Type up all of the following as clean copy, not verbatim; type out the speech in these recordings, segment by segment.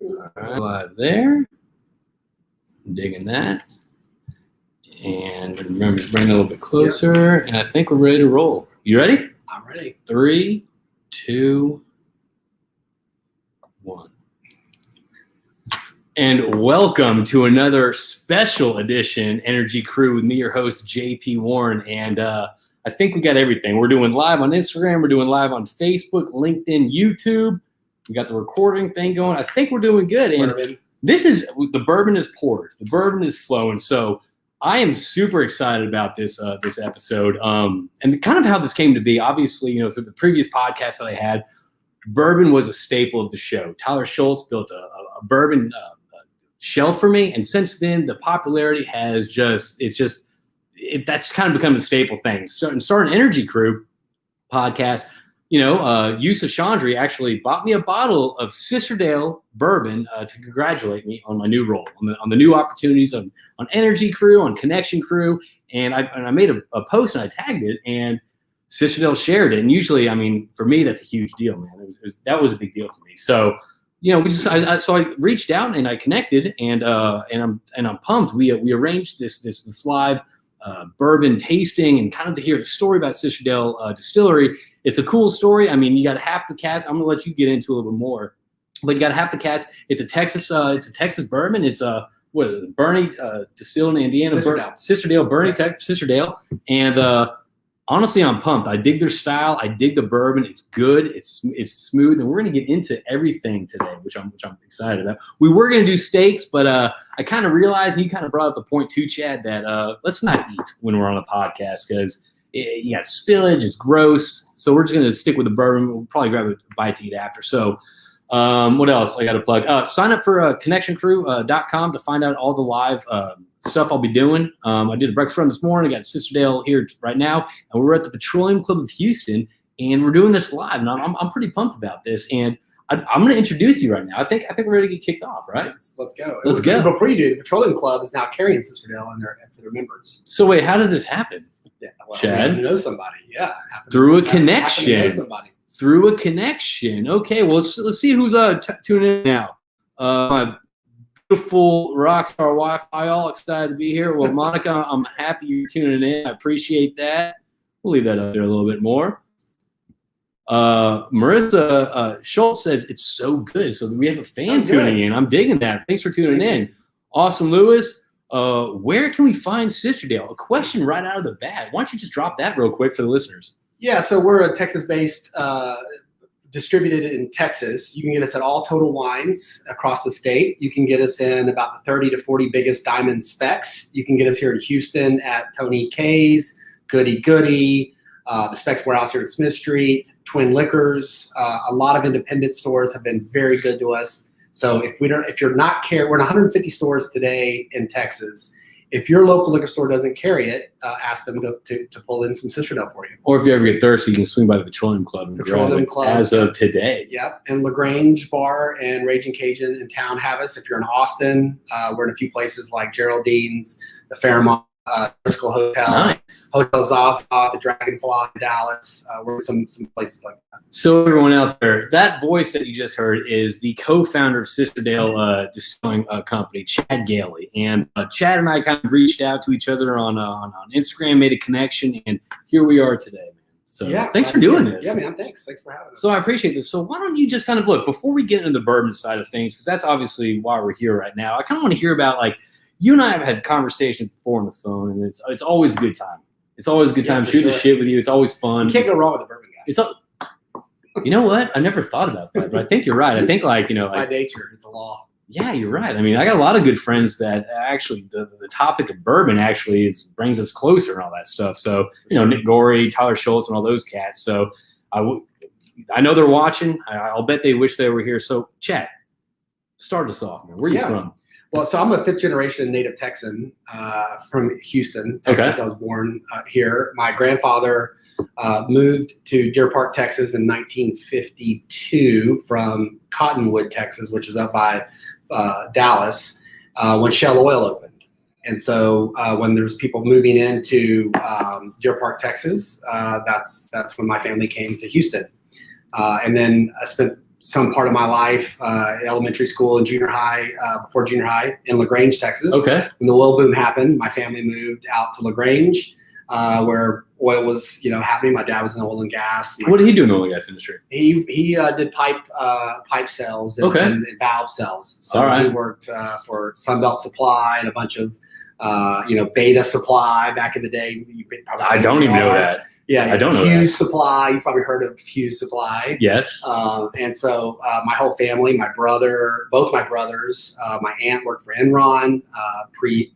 All right, live there. I'm digging that. And remember to bring it a little bit closer. Yep. And I think we're ready to roll. You ready? I'm ready. 3, 2, 1. And welcome to another special edition Energy Crew with me, your host, JP Warren. And I think we got everything. We're doing live on Instagram. We're doing live on Facebook, LinkedIn, YouTube. We got the recording thing going. I think we're doing good. And this is the bourbon is poured. The bourbon is flowing. So I am super excited about this this episode. And kind of how this came to be. Obviously, through the previous podcast that I had, bourbon was a staple of the show. Tyler Schultz built a bourbon shelf for me, and since then the popularity has that's kind of become a staple thing. So starting Energy Crew podcast, Yusuf Chandri actually bought me a bottle of Sisterdale Bourbon to congratulate me on my new role, on the new opportunities on Energy Crew, on Connection Crew, and I made a post and I tagged it, and Sisterdale shared it. And usually, for me, that's a huge deal, man. That was a big deal for me. So, so I reached out and I connected, and I'm pumped. We arranged this live bourbon tasting and kind of to hear the story about Sisterdale Distillery. It's a cool story. You got half the cats. I'm gonna let you get into a little bit more, but you got half the cats. It's a Texas bourbon. It's what is it? Bernie distilled in Indiana. Sisterdale, Bernie, Sisterdale, and honestly, I'm pumped. I dig their style. I dig the bourbon. It's good. It's smooth, and we're gonna get into everything today, which I'm excited about. We were gonna do steaks, but I kind of realized, and you kind of brought up the point too, Chad, that let's not eat when we're on a podcast because you got spillage. It's gross. So we're just gonna stick with the bourbon. We'll probably grab a bite to eat after. So what else I got to plug? Sign up for connectioncrew.com to find out all the live stuff I'll be doing. I did a breakfast run this morning. I got Sisterdale here right now, and we're at the Petroleum Club of Houston, and we're doing this live. And I'm pretty pumped about this, and I'm going to introduce you right now. I think we're ready to get kicked off, right? Let's go. Let's go. Before you do, the Petroleum Club is now carrying Sisterdale for their members. So wait, how does this happen? Yeah, Chad? You know somebody. Yeah. Through a connection. Know somebody. Through a connection. Okay, well, let's see who's tuning in now. My beautiful rockstar Wi-Fi, all excited to be here. Well, Monica, I'm happy you're tuning in. I appreciate that. We'll leave that up there a little bit more. Marissa Schultz says it's so good. So we have a fan tuning in. I'm digging that. Thanks for tuning in. Awesome, Lewis. Where can we find Sisterdale? A question right out of the bat. Why don't you just drop that real quick for the listeners? Yeah, so we're a Texas-based, distributed in Texas. You can get us at all Total Wines across the state. You can get us in about the 30 to 40 biggest diamond specs. You can get us here in Houston at Tony K's, Goody Goody, the Specs Warehouse here at Smith Street, Twin Liquors. A lot of independent stores have been very good to us. So if you're not carrying, we're in 150 stores today in Texas. If your local liquor store doesn't carry it, ask them to pull in some Sisterdale for you. Or if you ever get thirsty, you can swing by the Petroleum Club and grab it as of today. Yep. And LaGrange Bar and Raging Cajun in town have us. If you're in Austin, we're in a few places like Geraldine's, the Fairmont, Driscoll Hotel, nice. Hotel Zaza, the Dragonfly in Dallas. We're in some places like that. So everyone out there, that voice that you just heard is the co-founder of Sisterdale Distilling Company, Chad Gailey. And Chad and I kind of reached out to each other on Instagram, made a connection, and here we are today, man. So thanks for doing this. Yeah, man, thanks. Thanks for having us. So I appreciate this. So why don't you just kind of look, before we get into the bourbon side of things, because that's obviously why we're here right now, I kind of want to hear about, like, you and I have had conversations before on the phone, and it's always a good time. It's always a good time shooting the shit with you. It's always fun. You can't go wrong with a bourbon guy. You know what? I never thought about that, but I think you're right. I think by nature, it's a law. Yeah, you're right. I got a lot of good friends that actually the topic of bourbon actually brings us closer and all that stuff. So, Nick Gorey, Tyler Schultz, and all those cats. So I know they're watching. I'll bet they wish they were here. So, Chad, start us off, man. Where are you from? Well, so I'm a fifth-generation native Texan from Houston, Texas. Okay. I was born here. My grandfather moved to Deer Park, Texas in 1952 from Cottonwood, Texas, which is up by Dallas, when Shell Oil opened. And so when there's people moving into Deer Park, Texas, that's when my family came to Houston. And then I spent some part of my life, elementary school and junior high, before junior high in LaGrange, Texas. Okay. When the oil boom happened, my family moved out to LaGrange, where oil was, happening. My dad was in the oil and gas. What did he do in the oil and gas industry? He did pipe sales and valve sales. So all right. He worked for Sunbelt Supply and a bunch of Beta Supply back in the day. I don't even know that. Yeah, I don't know Hughes Supply. You probably heard of Hughes Supply. Yes. And so my whole family, both my brothers, my aunt worked for Enron pre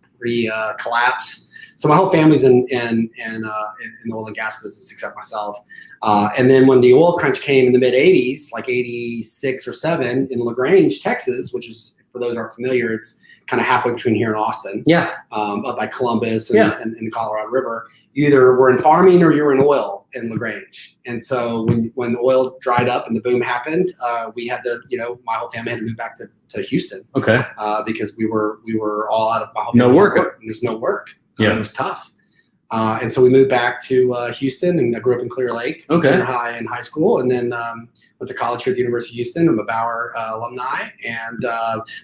collapse. So my whole family's in the oil and gas business except myself. And then when the oil crunch came in the mid '80s, like '86 or '7 in LaGrange, Texas, which is, for those who aren't familiar, it's kind of halfway between here and Austin. Yeah. Up by Columbus and the Colorado River. You either were in farming or you were in oil in LaGrange. And so when the oil dried up and the boom happened, we had to, my whole family had to move back to Houston. Okay. Because we were all out of my whole no work. There's no work. Yeah. It was tough. And so we moved back to Houston, and I grew up in Clear Lake, junior high and high school, and then went to college here at the University of Houston. I'm a Bauer alumni, and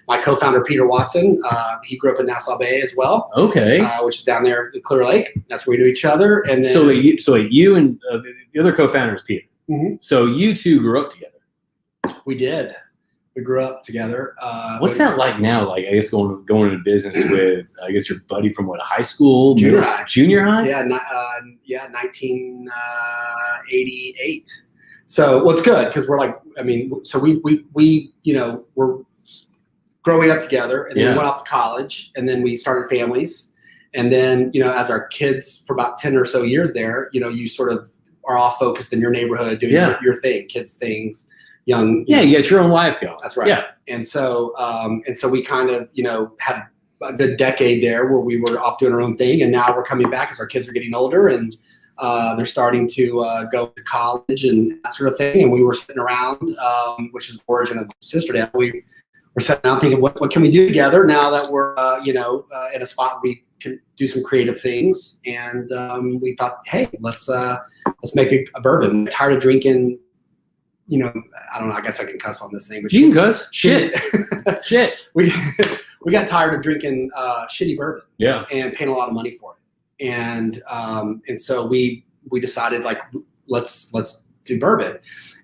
my co-founder Peter Watson, he grew up in Nassau Bay as well. Okay, which is down there in Clear Lake. That's where we knew each other. And then, so you and the other co-founder is Peter. Mm-hmm. So you two grew up together. We did. We grew up together. What's that like now? Like, I guess going into business with, I guess, your buddy from high school? Junior high. Junior high? Yeah, 1988. So what's good, because we're so we we're growing up together, and then we went off to college, and then we started families. And then, as our kids, for about 10 or so years there, you sort of are all focused in your neighborhood doing your thing, kids' things. You get your own life going. That's right. Yeah. And so we kind of, had a good decade there where we were off doing our own thing, and now we're coming back as our kids are getting older and they're starting to go to college and that sort of thing. And we were sitting around, which is the origin of Sisterdale. We were sitting around thinking, what can we do together now that we're in a spot where we can do some creative things. And we thought, hey, let's make a bourbon. I'm tired of drinking. I don't know. I guess I can cuss on this thing, but you can cuss. Shit. We got tired of drinking shitty bourbon. Yeah. And paying a lot of money for it. And so we decided, like, let's do bourbon.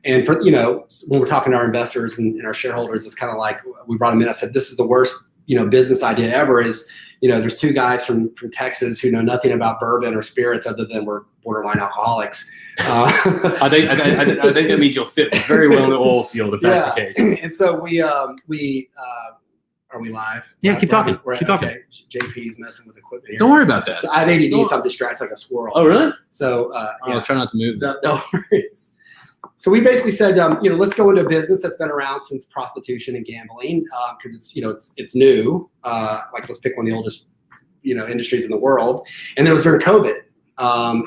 And for when we're talking to our investors and our shareholders, it's kind of like we brought them in. I said, this is the worst business idea ever. Is there's two guys from Texas who know nothing about bourbon or spirits other than we're borderline alcoholics. I think that means you'll fit very well in the oil field if that's the case. And so we are we live? Yeah, keep talking. Keep talking. Okay. JP's messing with equipment here. Don't worry about that. So I have ADD, so I'm distracted like a squirrel. Oh, really? So I'll try not to move. No worries. So we basically said, let's go into a business that's been around since prostitution and gambling, because it's new. Let's pick one of the oldest, industries in the world. And then it was during COVID,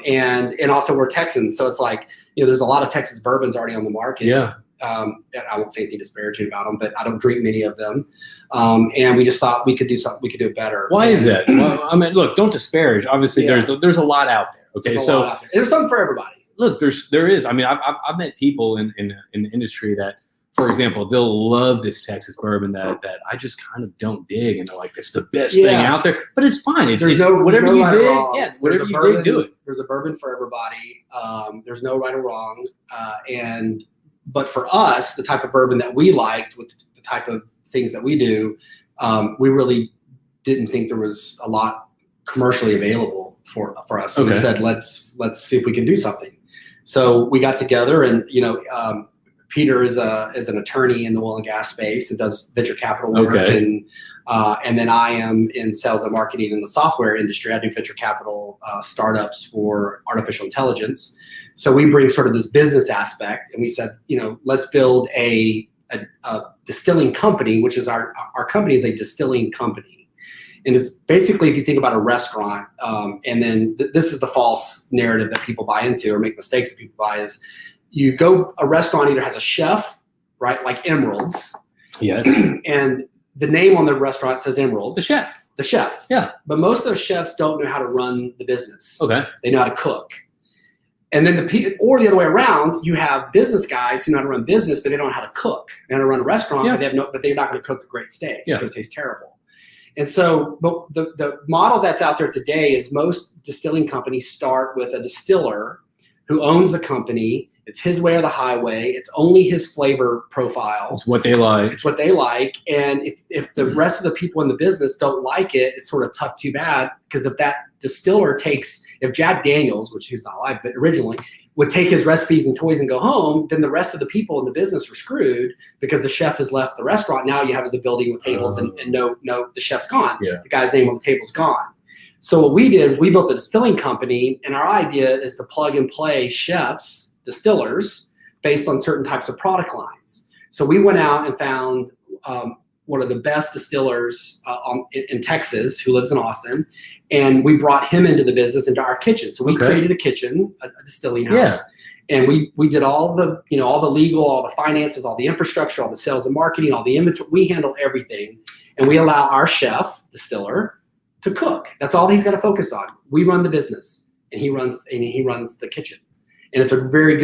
and also we're Texans, so it's like there's a lot of Texas bourbons already on the market. Yeah. I won't say anything disparaging about them, but I don't drink many of them. And we just thought we could do something. We could do it better. Why is that? Well, I mean, look, don't disparage. Obviously, there's a lot out there. Okay, there's something for everybody. Look, there is. I mean, I've met people in the industry that, for example, they'll love this Texas bourbon that I just kind of don't dig, and they're like, it's the best thing out there. But it's fine. It's whatever you dig. Yeah, whatever you dig, do it. There's a bourbon for everybody. There's no right or wrong. But for us, the type of bourbon that we liked, with the type of things that we do, we really didn't think there was a lot commercially available for us. So we said, let's see if we can do something. So we got together, and Peter is an attorney in the oil and gas space and does venture capital work, and then I am in sales and marketing in the software industry. I do venture capital startups for artificial intelligence. So we bring sort of this business aspect, and we said, let's build a distilling company, which is our company is a distilling company. And it's basically, if you think about a restaurant, and then this is the false narrative that people buy into or make mistakes that people buy, is a restaurant either has a chef, right, like Emerald's. Yes. And the name on the restaurant says Emerald's. The chef. Yeah. But most of those chefs don't know how to run the business. Okay. They know how to cook. And then or the other way around, you have business guys who know how to run business, but they don't know how to cook. They know how to run a restaurant, but they're not going to cook a great steak. It's going to taste terrible. And so, but the model that's out there today is most distilling companies start with a distiller who owns the company. It's his way or the highway. It's only his flavor profile. It's what they like. It's what they like. And if the rest of the people in the business don't like it, it's sort of tough too bad. Because if that distiller if Jack Daniels, which he's not alive, but originally, would take his recipes and toys and go home, then the rest of the people in the business are screwed because the chef has left the restaurant. Now you have as a building with tables and no, the chef's gone. Yeah. The guy's name on the table's gone. So what we did, we built a distilling company, and our idea is to plug and play chefs, distillers, based on certain types of product lines. So we went out and found one of the best distillers in Texas who lives in Austin, and we brought him into the business, into our kitchen. So we created a kitchen, a distilling house, and we did all the legal, all the finances, all the infrastructure, all the sales and marketing, all the inventory. We handle everything, and we allow our chef, distiller, to cook. That's all he's got to focus on. We run the business, and he runs the kitchen. And it's a very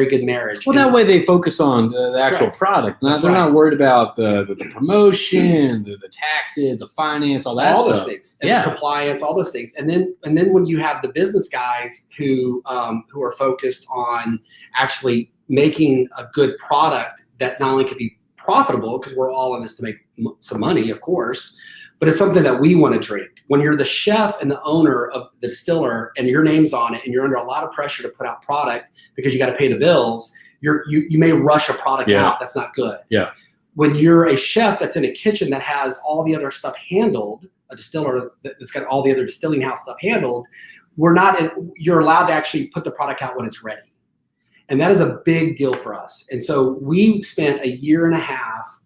good marriage. Well, that way they focus on the actual product. They're not worried about the promotion, the taxes, the finance, all that stuff. All those things, and compliance, all those things. And then when you have the business guys who are focused on actually making a good product that not only can be profitable, because we're all in this to make some money, of course, but it's something that we want to drink. When you're the chef and the owner of the distiller and your name's on it and you're under a lot of pressure to put out product because you got to pay the bills, you may rush a product out that's not good. Yeah. When you're a chef that's in a kitchen that has all the other stuff handled, a distiller that's got all the other distilling house stuff handled, you're allowed to actually put the product out when it's ready. And that is a big deal for us. And so we spent a year and a half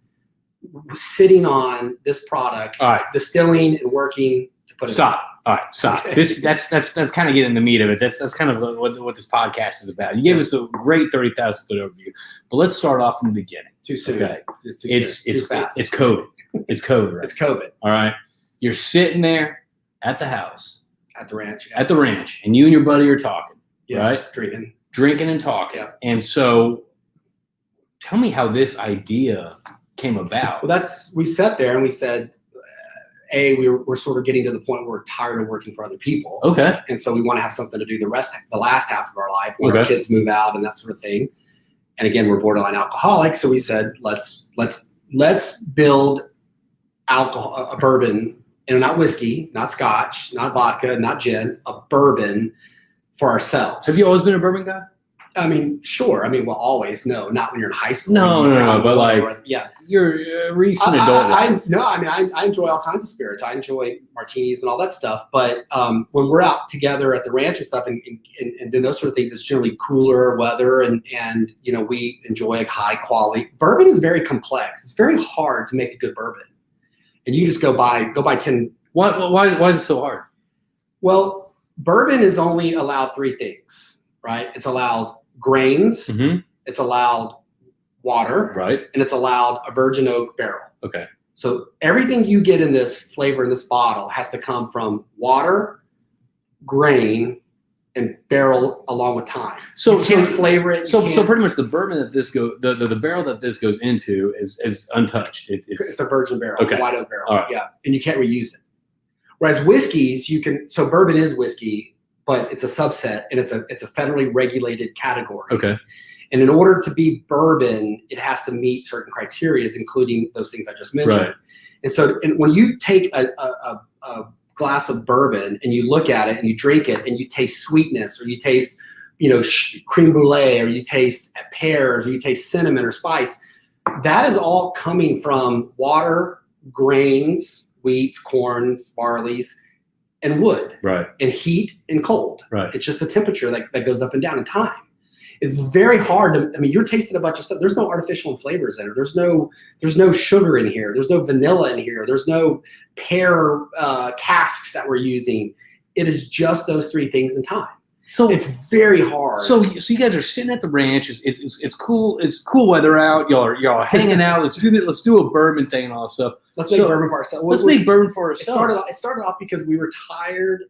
sitting on this product, distilling and working to put it All right, stop. Okay. That's kind of getting the meat of it. That's kind of what this podcast is about. You gave us a great 30,000 foot overview, but let's start off from the beginning. Too soon. Okay. It's fast. It's COVID. It's COVID. Right? It's COVID. All right. You're sitting there at the house. At the ranch. At the ranch, and you and your buddy are talking. Yeah. Right. Drinking and talking. Yeah. And so, tell me how this idea came about. Well, we sat there and we said, we're sort of getting to the point where we're tired of working for other people. Okay. And so we want to have something to do the last half of our life when our kids move out and that sort of thing. And again, we're borderline alcoholics. So we said, let's build a bourbon, and not whiskey, not scotch, not vodka, not gin, a bourbon for ourselves. Have you always been a bourbon guy? I mean, sure. I mean, well, always. No, not when you're in high school. No. But like, you're a recent adult. I enjoy all kinds of spirits. I enjoy martinis and all that stuff. But when we're out together at the ranch and stuff, and then those sort of things, it's generally cooler weather, and we enjoy a high quality. Bourbon is very complex. It's very hard to make a good bourbon, and you just go buy 10. Why is it so hard? Well, bourbon is only allowed 3 things, right? It's allowed grains, it's allowed water, right, and it's allowed a virgin oak barrel. Okay. So everything you get in this flavor in this bottle has to come from water, grain, and barrel along with time. So you can't flavor it. So pretty much the bourbon that the barrel that this goes into is untouched. It's a virgin barrel, a white oak barrel. Right. Yeah, and you can't reuse it. Whereas whiskeys, so bourbon is whiskey, but it's a subset, and it's a federally regulated category. Okay. And in order to be bourbon, it has to meet certain criteria, including those things I just mentioned. Right. And so when you take a glass of bourbon and you look at it and you drink it and you taste sweetness, or you taste, creme brulee, or you taste pears, or you taste cinnamon or spice, that is all coming from water, grains, wheats, corns, barleys, and wood, right, and heat and cold. Right. It's just the temperature that goes up and down in time. It's very hard you're tasting a bunch of stuff. There's no artificial flavors in it. There's no sugar in here. There's no vanilla in here. There's no pear casks that we're using. It is just those 3 things in time. So it's very hard. So you guys are sitting at the ranch. It's cool. It's cool weather out. Y'all are hanging out. Let's do a bourbon thing and all that stuff. Let's make bourbon for ourselves. Let's make bourbon for ourselves. It started off because we were tired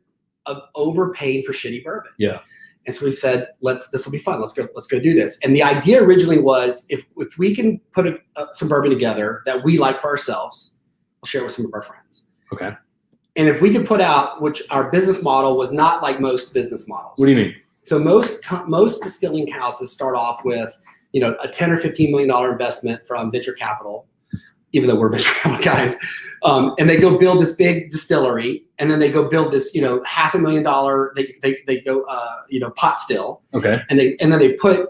of overpaying for shitty bourbon. Yeah. And so we said, this will be fun. Let's go do this. And the idea originally was if we can put some bourbon together that we like for ourselves, we'll share it with some of our friends. Okay. And if we could put out, which our business model was not like most business models. What do you mean? So most distilling houses start off with, a $10 or $15 million investment from venture capital, even though we're venture capital guys. And they go build this big distillery, and then they go build this, $500,000, they go, pot still. Okay. And then they put,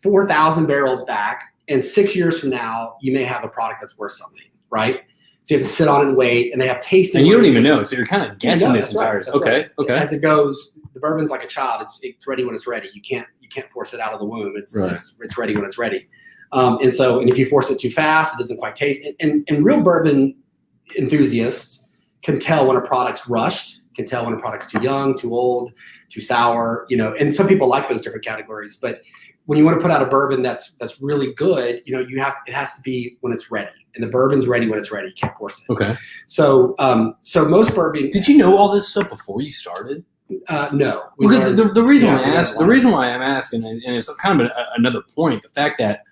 4,000 barrels back, and 6 years from now, you may have a product that's worth something, right? So you have to sit on it and wait, and they have tasting. And you don't even know, so you're kind of guessing this entire. Right. Okay. As it goes, the bourbon's like a child. It's ready when it's ready. You can't force it out of the womb. It's ready when it's ready. And if you force it too fast, it doesn't quite taste. And real bourbon enthusiasts can tell when a product's rushed, can tell when a product's too young, too old, too sour. And some people like those different categories. But when you want to put out a bourbon that's really good, it has to be when it's ready. And the bourbon's ready when it's ready. You can't force it. Okay. So most bourbon. Did you know all this stuff before you started? No. Because the reason why I'm asking, and it's kind of another point, the fact that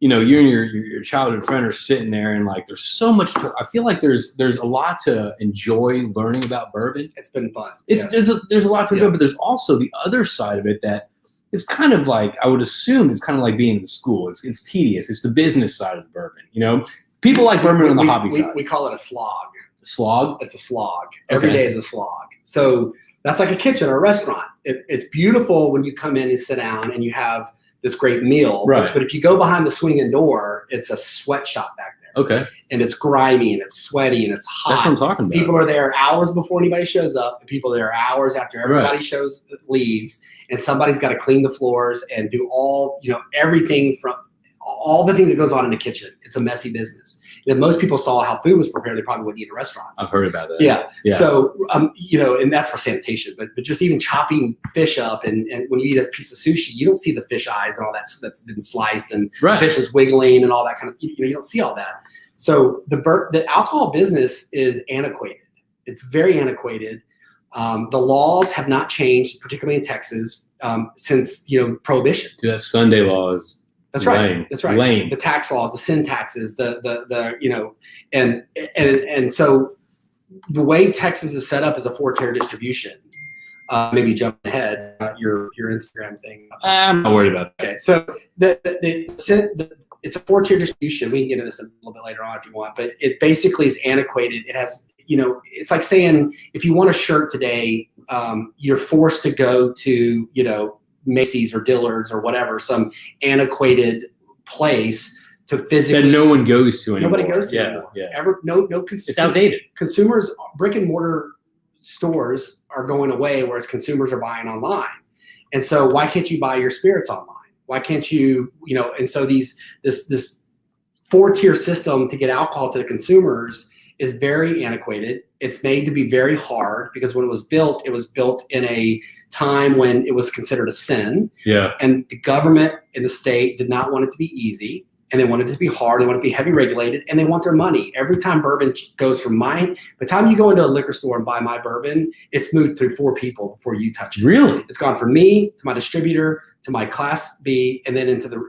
you and your childhood friend are sitting there, and like there's so much. I feel like there's a lot to enjoy learning about bourbon. It's been fun. There's a lot to enjoy, but there's also the other side of it that is kind of like, I would assume it's kind of like being in school. It's tedious. It's the business side of the bourbon. People like bourbon on the hobby side. We call it a slog. A slog? It's a slog. Every day is a slog. So that's like a kitchen or a restaurant. It's beautiful when you come in and sit down and you have this great meal. Right. But if you go behind the swinging door, it's a sweatshop back there. Okay. And it's grimy and it's sweaty and it's hot. That's what I'm talking about. People are there hours before anybody shows up, and people are there hours after everybody leaves. And somebody's got to clean the floors and do all, everything from all the things that goes on in the kitchen. It's a messy business. If most people saw how food was prepared, they probably wouldn't eat at restaurants. I've heard about that. Yeah. So, and that's for sanitation, but just even chopping fish up, and when you eat a piece of sushi, you don't see the fish eyes and all that's been sliced, and the fish is wiggling and all that kind of, you don't see all that. So the alcohol business is antiquated. It's very antiquated. The laws have not changed, particularly in Texas, since Prohibition. Dude, that Sunday law is that's lame. right. That's right. Lame. The tax laws, the sin taxes, and so the way Texas is set up is a 4-tier distribution. Maybe jump ahead, your Instagram thing. I'm not worried about that. Okay, so it's a 4-tier distribution. We can get into this a little bit later on if you want, but it basically is antiquated. It has, it's like saying if you want a shirt today, you're forced to go to, Macy's or Dillard's or whatever, some antiquated place to physically. That no one goes to anymore. Nobody goes to anymore. Yeah. No. It's outdated. Consumers, brick and mortar stores are going away, whereas consumers are buying online. And so why can't you buy your spirits online? Why can't you, and so this 4-tier system to get alcohol to the consumers is very antiquated. It's made to be very hard because when it was built in a time when it was considered a sin. Yeah. And the government and the state did not want it to be easy, and they wanted it to be hard. They want it to be heavy regulated, and they want their money. Every time bourbon goes from by the time you go into a liquor store and buy my bourbon, it's moved through 4 people before you touch it. Really? It's gone from me to my distributor to my Class B, and then into the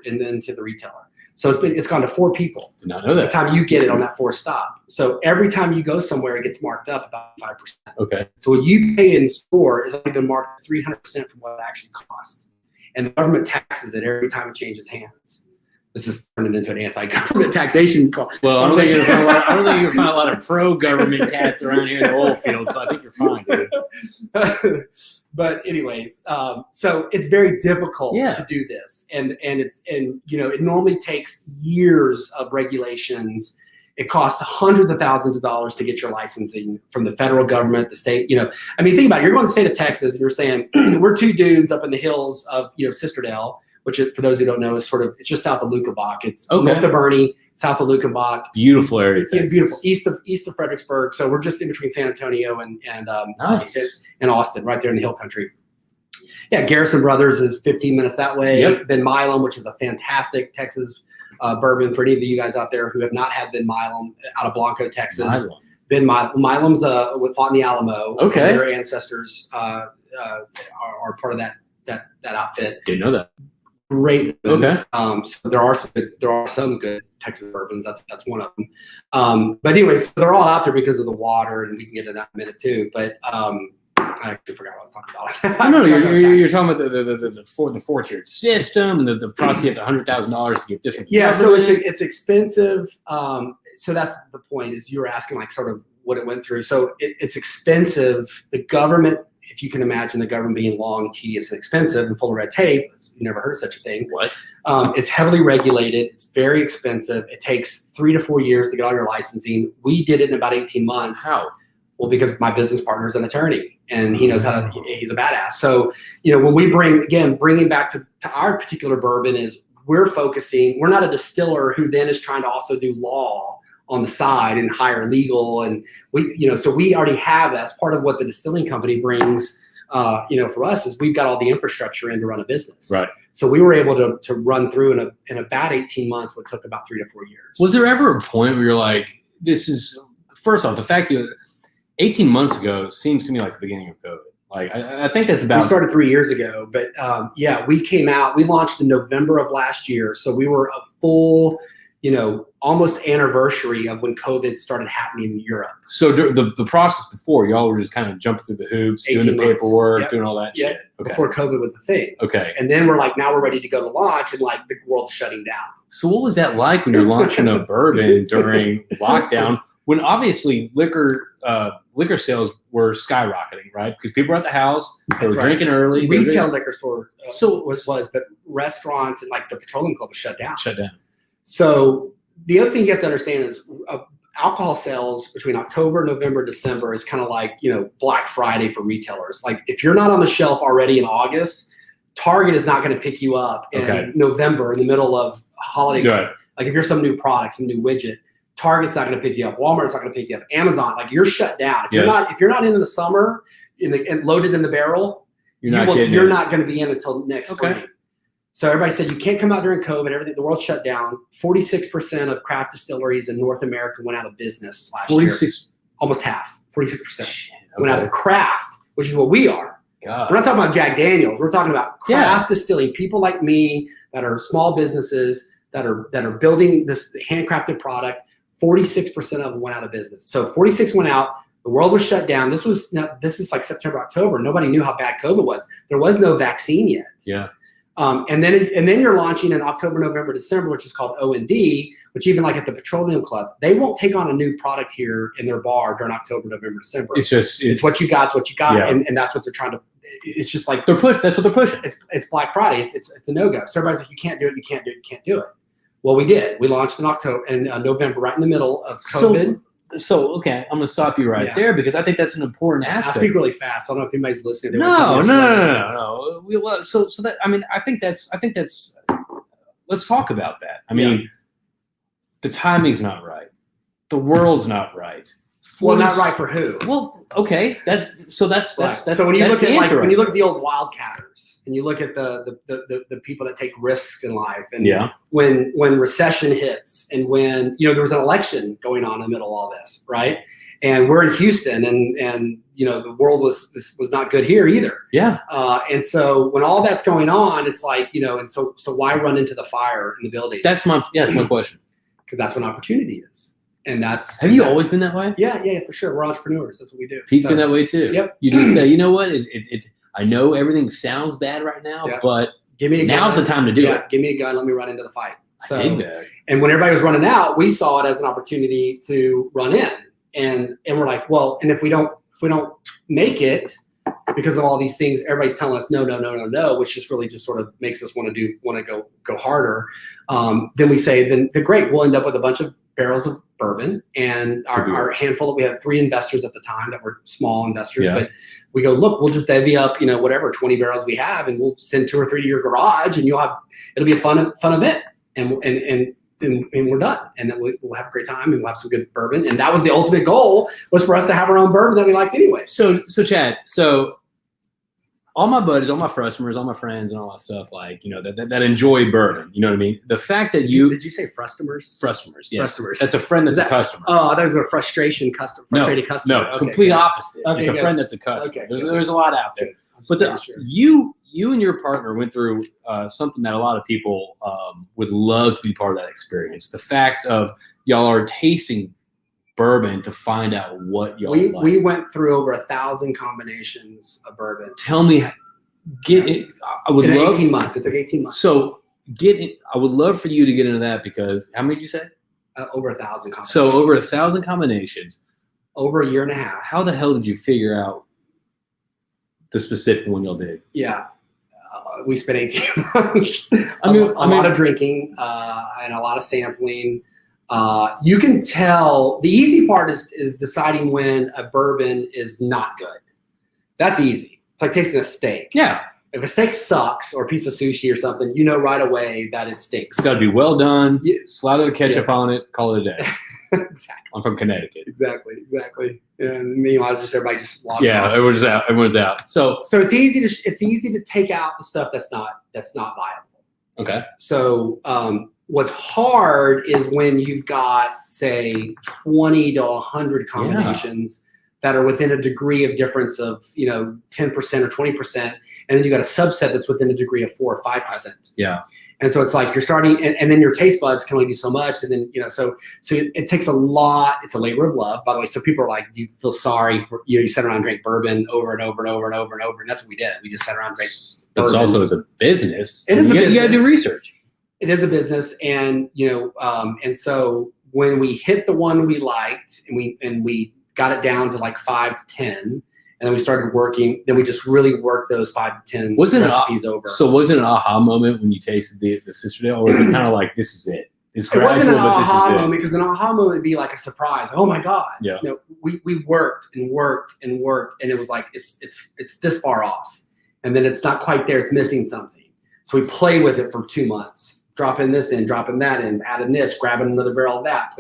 retailer. So it's gone to 4 people. Did not know that. By the time you get it on that 4th stop. So every time you go somewhere, it gets marked up about 5%. Okay. So what you pay in store is only been marked 300% from what it actually costs. And the government taxes it every time it changes hands. This is turning into an anti-government taxation call. Well, I don't think you're going to find a lot of pro-government cats around here in the oil field, so I think you're fine, dude. But anyways, so it's very difficult to do this, and it normally takes years of regulations. It costs hundreds of thousands of dollars to get your licensing from the federal government, the state. I mean, think about it. You're going to the state of Texas, and you're saying we're 2 dudes up in the hills of Sisterdale, which is, for those who don't know, is it's just south of Luckenbach. It's north of Bernie, south of Luckenbach. Beautiful area, Texas. Beautiful, east of Fredericksburg. So we're just in between San Antonio and nice. and Austin, right there in the hill country. Yeah, Garrison Brothers is 15 minutes that way. Yep. Ben Milam, which is a fantastic Texas bourbon for any of you guys out there who have not had Ben Milam out of Blanco, Texas. Ben Milam's fought in the Alamo. Okay. Their ancestors are part of that outfit. Didn't know that. Great. Okay. So there are some good Texas bourbons. That's one of them. But anyways, they're all out there because of the water, and we can get into that in a minute too. But I actually forgot what I was talking about. No, you're talking about the four-tiered system and the process. You have $100,000 to get this one. Yeah, so it's expensive. So that's the point. Is you were asking like sort of what it went through. So it's expensive. The government, if you can imagine the government being long, tedious, and expensive, and full of red tape, you never heard of such a thing. What? It's heavily regulated. It's very expensive. It takes 3 to 4 years to get all your licensing. We did it in about 18 months. How? Well, because my business partner is an attorney and he knows how to, he's a badass. So, when we bringing back to our particular bourbon is we're not a distiller who then is trying to also do law on the side and hire legal. And so we already have that. That's part of what the distilling company brings, for us is we've got all the infrastructure in to run a business. Right. So we were able to run through in about 18 months, what took about 3 to 4 years. Was there ever a point where you're like, this is, first off, the fact that 18 months ago seems to me like the beginning of COVID. Like, I think that's about. We started 3 years ago, but we launched in November of last year. So we were a full, almost anniversary of when COVID started happening in Europe. So the process before, y'all were just kind of jumping through the hoops, doing the paperwork, doing all that shit. Okay. Before COVID was a thing. Okay. And then we're like, now we're ready to go to launch, and like the world's shutting down. So what was that like when you're launching a bourbon during lockdown, when obviously liquor sales were skyrocketing, right? Because people were at the house, they were drinking early. Retail liquor store but restaurants and like the Petroleum Club was shut down. So the other thing you have to understand is alcohol sales between October, November, December is kind of like, Black Friday for retailers. Like if you're not on the shelf already in August, Target is not going to pick you up in November in the middle of holidays. Like if you're some new product, some new widget, Target's not going to pick you up. Walmart's not going to pick you up. Amazon, like you're shut down. If you're not in the summer and loaded in the barrel, you're not going to be in until next spring. So everybody said you can't come out during COVID. The world shut down. 46% of craft distilleries in North America went out of business last year. Almost half. 46% went out of craft, which is what we are. God. We're not talking about Jack Daniels. We're talking about craft distilling. People like me that are small businesses that are building this handcrafted product. 46% of them went out of business. So 46 went out. The world was shut down. This is like September, October. Nobody knew how bad COVID was. There was no vaccine yet. Yeah. And then you're launching in October, November, December, which is called O&D, which even like at the Petroleum Club, they won't take on a new product here in their bar during October, November, December. It's what you got. It's what you got. Yeah. And that's what they're trying to. It's just like that's what they're pushing. It's Black Friday. It's a no-go. So everybody's like, you can't do it. You can't do it. You can't do it. Well, we did. We launched in November, right in the middle of COVID. So okay, I'm gonna stop you right there because I think that's an important aspect. I speak really fast. I don't know if anybody's listening. No. So that I think that's. Let's talk about that. I mean, the timing's not right. The world's not right. Well, not right for who? Well, okay. That's so when you look at when you look at the old wildcatters and you look at the people that take risks in life, and when recession hits and when there was an election going on in the middle of all this, right? And we're in Houston, and the world was not good here either. Yeah. And so when all that's going on, it's like and so why run into the fire in the building? That's my question. Because that's when opportunity is. And have you always been that way? Yeah, for sure. We're entrepreneurs. That's what we do. He's been that way too. Yep. You just say, you know what? It's. I know everything sounds bad right now, but give me now's the time to do it. Give me a gun. Let me run into the fight. So, I dig that. And when everybody was running out, we saw it as an opportunity to run in, and we're like, well, and if we don't make it because of all these things, everybody's telling us no, which just really just sort of makes us want to go harder. Then we say, then great, we'll end up with a bunch of barrels of bourbon and our handful that we had 3 investors at the time that were small investors, but we go, look, we'll just divvy up, whatever 20 barrels we have, and we'll send 2 or 3 to your garage, and it'll be a fun event, and we're done, and then we'll have a great time, and we'll have some good bourbon, and that was the ultimate goal, was for us to have our own bourbon that we liked anyway. So Chad, all my buddies, all my customers, all my friends, and all that stuff, like, that enjoy bourbon, you know what I mean? The fact that Did you say frustomers? Frustomers, yes. Frustomers. That's a friend that's a customer. Oh, that was a frustrated customer. No, Okay, complete opposite. Okay, it's a friend that's a customer. Okay, there's a lot out there. But you and your partner went through something that a lot of people would love to be part of that experience. The fact of y'all are tasting bourbon to find out what y'all like. We went through over 1,000 combinations of bourbon. Tell me, get it. I would love 18 months. It took 18 months. So get it. I would love for you to get into that because how many did you say? Over 1,000 combinations. So over 1,000 combinations. Over a year and a half. How the hell did you figure out the specific one y'all did? Yeah. We spent 18 months. A lot of drinking and a lot of sampling. You can tell the easy part is deciding when a bourbon is not good. That's easy. It's like tasting a steak. Yeah. If a steak sucks or a piece of sushi or something, you know right away that it stinks. It's got to be well done. Yeah. Slather the ketchup on it. Call it a day. Exactly. I'm from Connecticut. Exactly. And meanwhile, everybody just logged off. Everyone's out. So it's easy to take out the stuff that's not viable. Okay. So what's hard is when you've got say 20 to 100 combinations that are within a degree of difference of 10% or 20%, and then you got a subset that's within a degree of 4 or 5%. Yeah. And so it's like you're starting, and then your taste buds can only do so much, and then so it takes a lot. It's a labor of love, by the way. So people are like, "Do you feel sorry for you sat around and drank bourbon over and over and over and over and over?" And that's what we did. We just sat around and drank. But also as a business, it is a business. You got to do research. It is a business, and and so when we hit the one we liked, and we got it down to like 5 to 10. And then we started working. Then we just really worked those 5 to 10 recipes over. So was it an aha moment when you tasted the Sisterdale, or was it kind of like this is it? It wasn't an aha moment because an aha moment would be like a surprise. Oh my god! Yeah. We worked and worked and worked, and it was like it's this far off, and then it's not quite there. It's missing something. So we play with it for 2 months, dropping this in, dropping that in, adding this, grabbing another barrel of that,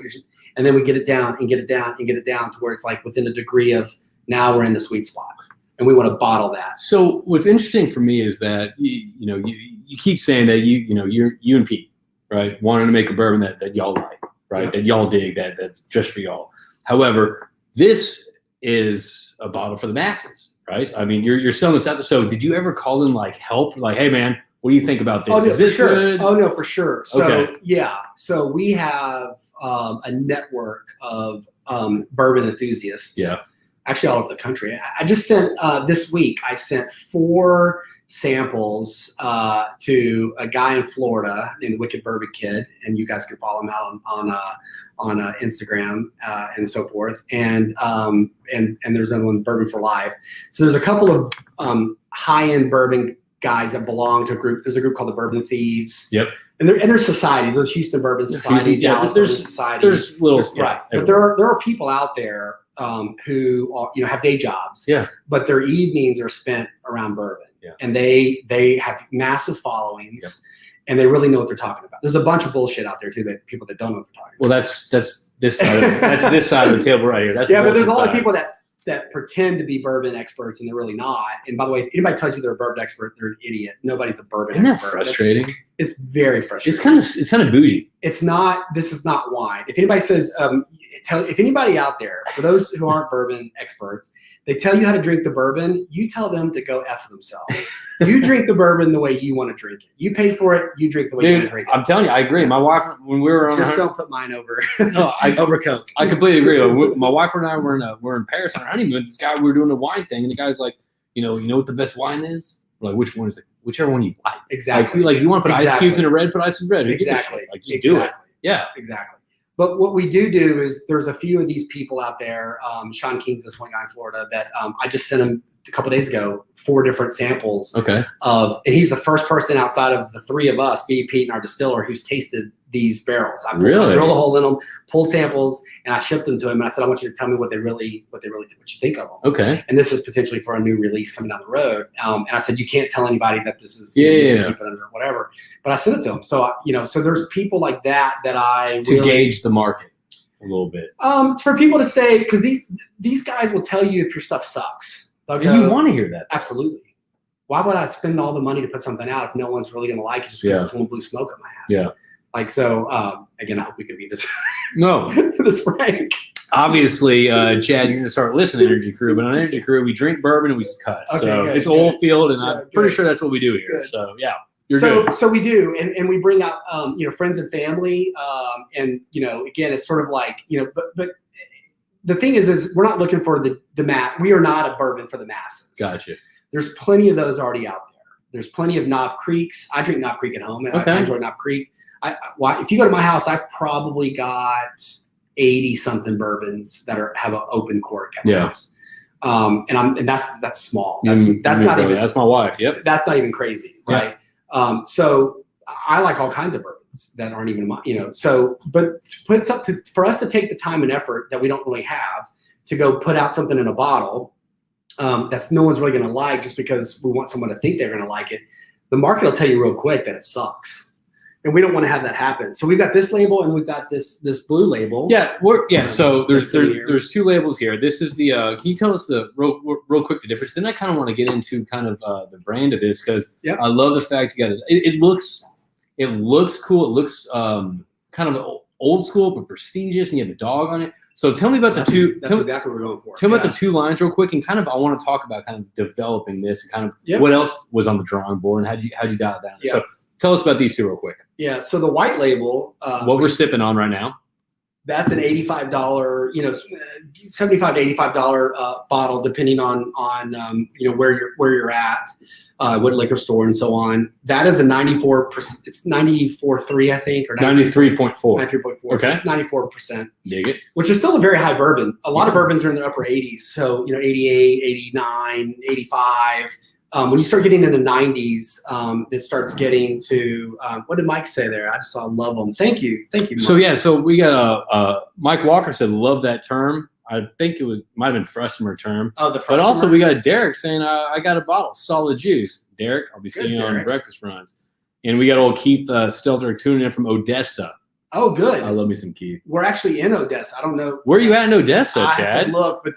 and then we get it down and get it down and get it down to where it's like within a degree of. Now we're in the sweet spot, and we want to bottle that. So what's interesting for me is that you keep saying that you and Pete, right, wanted to make a bourbon that y'all like, right, that y'all dig, that's just for y'all. However, this is a bottle for the masses, right? I mean, you're selling this out. So did you ever call in like help, like, hey man, what do you think about this? Is this good? Oh no, for sure. So okay. Yeah, so we have a network of bourbon enthusiasts. Yeah. Actually, all over the country. I just sent this week. I sent 4 samples to a guy in Florida named Wicked Bourbon Kid, and you guys can follow him out on Instagram and so forth. And there's another one, Bourbon for Life. So there's a couple of high-end bourbon guys that belong to a group. There's a group called the Bourbon Thieves. Yep. And there's societies. There's Houston Bourbon Society, Dallas Bourbon Society. There's little right, but there are people out there who are, have day jobs. Yeah. But their evenings are spent around bourbon. Yeah. And they have massive followings. Yep. And they really know what they're talking about. There's a bunch of bullshit out there too that people that don't know what they're talking about. Well, that's this side of this side of the table right here. That's but there's a lot of people that pretend to be bourbon experts and they're really not. And by the way, if anybody tells you they're a bourbon expert, they're an idiot. Nobody's a bourbon expert. Isn't that frustrating? It's very frustrating. It's kind of bougie. It's not. This is not wine. If anybody says, if anybody out there, for those who aren't bourbon experts, they tell you how to drink the bourbon, you tell them to go F themselves. You drink the bourbon the way you want to drink it. You pay for it, you drink the way you want to drink it. I'm telling you, I agree. My wife, when we were on just don't put mine over over Coke. I completely agree. My wife and I were in Paris on our honeymoon. This guy, we were doing a wine thing, and the guy's like, you know what the best wine is? We're like, which one is it? Whichever one you like. Exactly. Like if you want to put ice cubes in a red, put ice in red. Exactly. Like just do it. Yeah. Exactly. But what we do is there's a few of these people out there. Sean King's this one guy in Florida that I just sent him a couple of days ago 4 different samples. Okay. And he's the first person outside of the 3 of us, me, Pete, and our distiller, who's tasted these barrels. I drilled a hole in them, pulled samples, and I shipped them to him. And I said, I want you to tell me what you think of them. Okay. And this is potentially for a new release coming down the road. And I said, you can't tell anybody that this is. Yeah. Keep it under whatever. But I sent it to him. So so there's people like that I to gauge the market a little bit. For people to say, because these guys will tell you if your stuff sucks. And you want to hear that. Absolutely. Why would I spend all the money to put something out if no one's really going to like it just because someone blew smoke at my ass? Yeah. Like, so, again, I hope we can be this, no, this frank. Obviously, Chad, you're going to start listening to Energy Crew, but on Energy Crew, we drink bourbon and we cuss. Okay, so good, it's good. old field, and I'm Good, pretty good. sure that's what we do here. Good. So, yeah, you're good. So we do, and we bring out, friends and family, and, again, it's sort of like, but the thing is we're not looking for the mat. We are not a bourbon for the masses. Gotcha. There's plenty of those already out there. There's plenty of Knob Creeks. I drink Knob Creek at home. Okay. I enjoy Knob Creek. If you go to my house, I've probably got 80 something bourbons that have an open cork at my house. And that's small. That's not even. That's my wife. Yep. That's not even crazy, right? So I like all kinds of bourbons that aren't even So, but for us to take the time and effort that we don't really have to go put out something in a bottle that's no one's really going to like just because we want someone to think they're going to like it. The market will tell you real quick that it sucks. And we don't want to have that happen. So we've got this label and we've got this blue label. Yeah, so there's two labels here. This is the can you tell us real quick the difference? Then I kind of want to get into kind of the brand of this because I love the fact you got it. It looks cool. It looks kind of old school but prestigious, and you have a dog on it. So tell me about the two. That's exactly what we're going for. Tell me about the two lines real quick, and kind of I want to talk about kind of developing this and kind of what else was on the drawing board and how'd you dial it down. So tell us about these two real quick. Yeah. So the white label, what we're sipping on right now, that's an $85, $75 to $85 bottle, depending on where you're at, what liquor store and so on. That is a 94%. It's 94.3, I think, or 93.4. 93.4. Okay. So it's 94%. Dig it. Which is still a very high bourbon. A lot of bourbons are in the upper 80s. So 88, 89, 85. When you start getting into 90s, it starts getting to what did Mike say there? I just saw love them. Thank you, Mike. So we got Mike Walker said love that term. I think it might have been Frustomer term. Oh, the Frustomer. But also we got Derek saying I got a bottle solid juice. Derek, I'll be seeing you on breakfast runs. And we got old Keith Stelter tuning in from Odessa. Oh, good. I love me some Keith. We're actually in Odessa. I don't know where are you at in Odessa, I Chad. have to look, but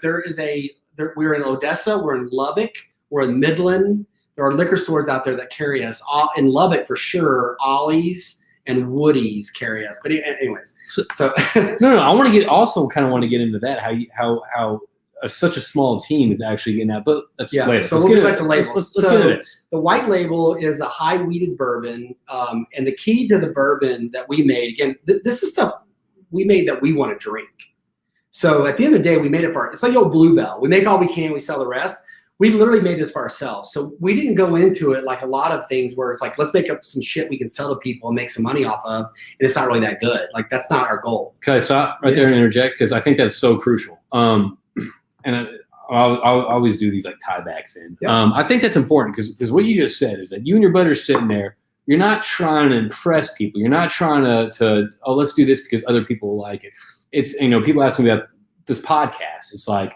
we're in Odessa. We're in Lubbock. We're in Midland. There are liquor stores out there that carry us. In Lubbock, for sure, Ollie's and Woody's carry us. But anyways, so no. I want to get into that. How such a small team is actually getting out. But that's later. So we'll get back to labels. Let's get into this. The white label is a high wheated bourbon, and the key to the bourbon that we made, again, this is stuff we made that we want to drink. So at the end of the day, we made it it's like the old Bluebell. We make all we can, we sell the rest. We literally made this for ourselves. So we didn't go into it like a lot of things where it's like, let's make up some shit we can sell to people and make some money off of. And it's not really that good. Like, that's not our goal. Can I stop right there and interject? Because I think that's so crucial. And I'll always do these like tiebacks in. Yeah. I think that's important because what you just said is that you and your buddy are sitting there. You're not trying to impress people. You're not trying to let's do this because other people will like it. It's, people ask me about this podcast. It's like,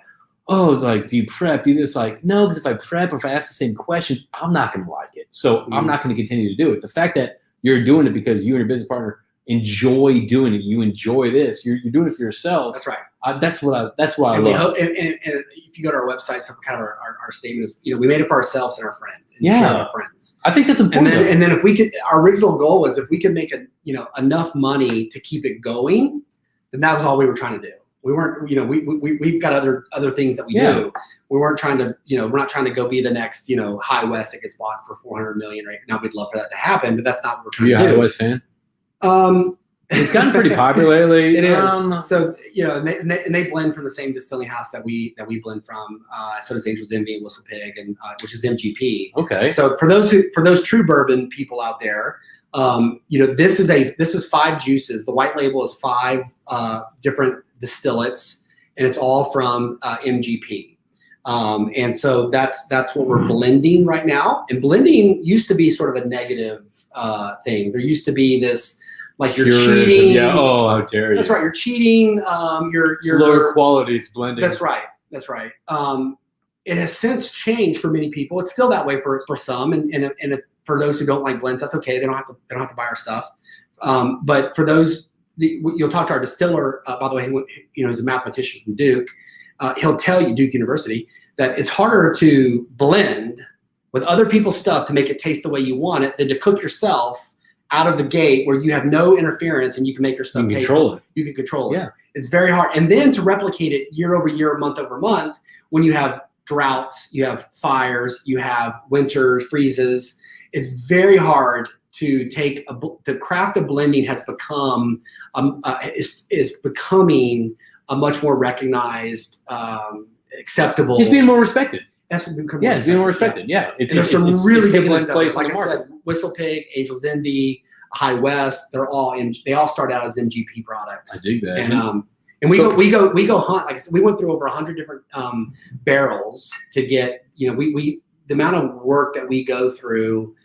oh, like, do you prep? Do you this? Like, no, because if I prep or if I ask the same questions, I'm not going to like it. So I'm not going to continue to do it. The fact that you're doing it because you and your business partner enjoy doing it, you enjoy this, you're doing it for yourself. That's right. That's what I and love. And if you go to our website, so kind of our statement is, we made it for ourselves and our friends. And share our friends. I think that's important. And then if we could, our original goal was if we could make enough money to keep it going, then that was all we were trying to do. We weren't, we've got other things that we do. We weren't trying to, we're not trying to go be the next, High West that gets bought for $400 million right now. We'd love for that to happen, but that's not what we're trying to do. Are you a High West fan? It's gotten pretty popular lately. It is. So, and they blend from the same distilling house that we blend from. So does Angel's Envy and Whistle Pig, and which is MGP. Okay. So for those true bourbon people out there, this is 5 juices. The white label is 5 different distillates, and it's all from MGP. And so that's what we're blending right now. And blending used to be sort of a negative thing. There used to be this, like, you're cheating. Yeah. Oh, how dare you? That's right. You're cheating. You're lower quality. It's blending. That's right. It has since changed for many people. It's still that way for some, and for those who don't like blends, that's okay. They don't have to buy our stuff. But for those, you'll talk to our distiller. By the way, he's a mathematician from Duke. He'll tell you, Duke University, that it's harder to blend with other people's stuff to make it taste the way you want it than to cook yourself out of the gate where you have no interference and you can make your stuff taste. You can control it. Yeah. It's very hard. And then to replicate it year over year, month over month, when you have droughts, you have fires, you have winters, freezes, it's very hard to take the craft of blending has become is becoming a much more recognized, acceptable. It's being more respected. It's being more respected. Yeah. There's some really good blends. Like I said, Whistle Pig, Angel's Envy, High West, they all start out as MGP products. I dig that. And we go hunt. Like I said, we went through over 100 different barrels to get, the amount of work that we go through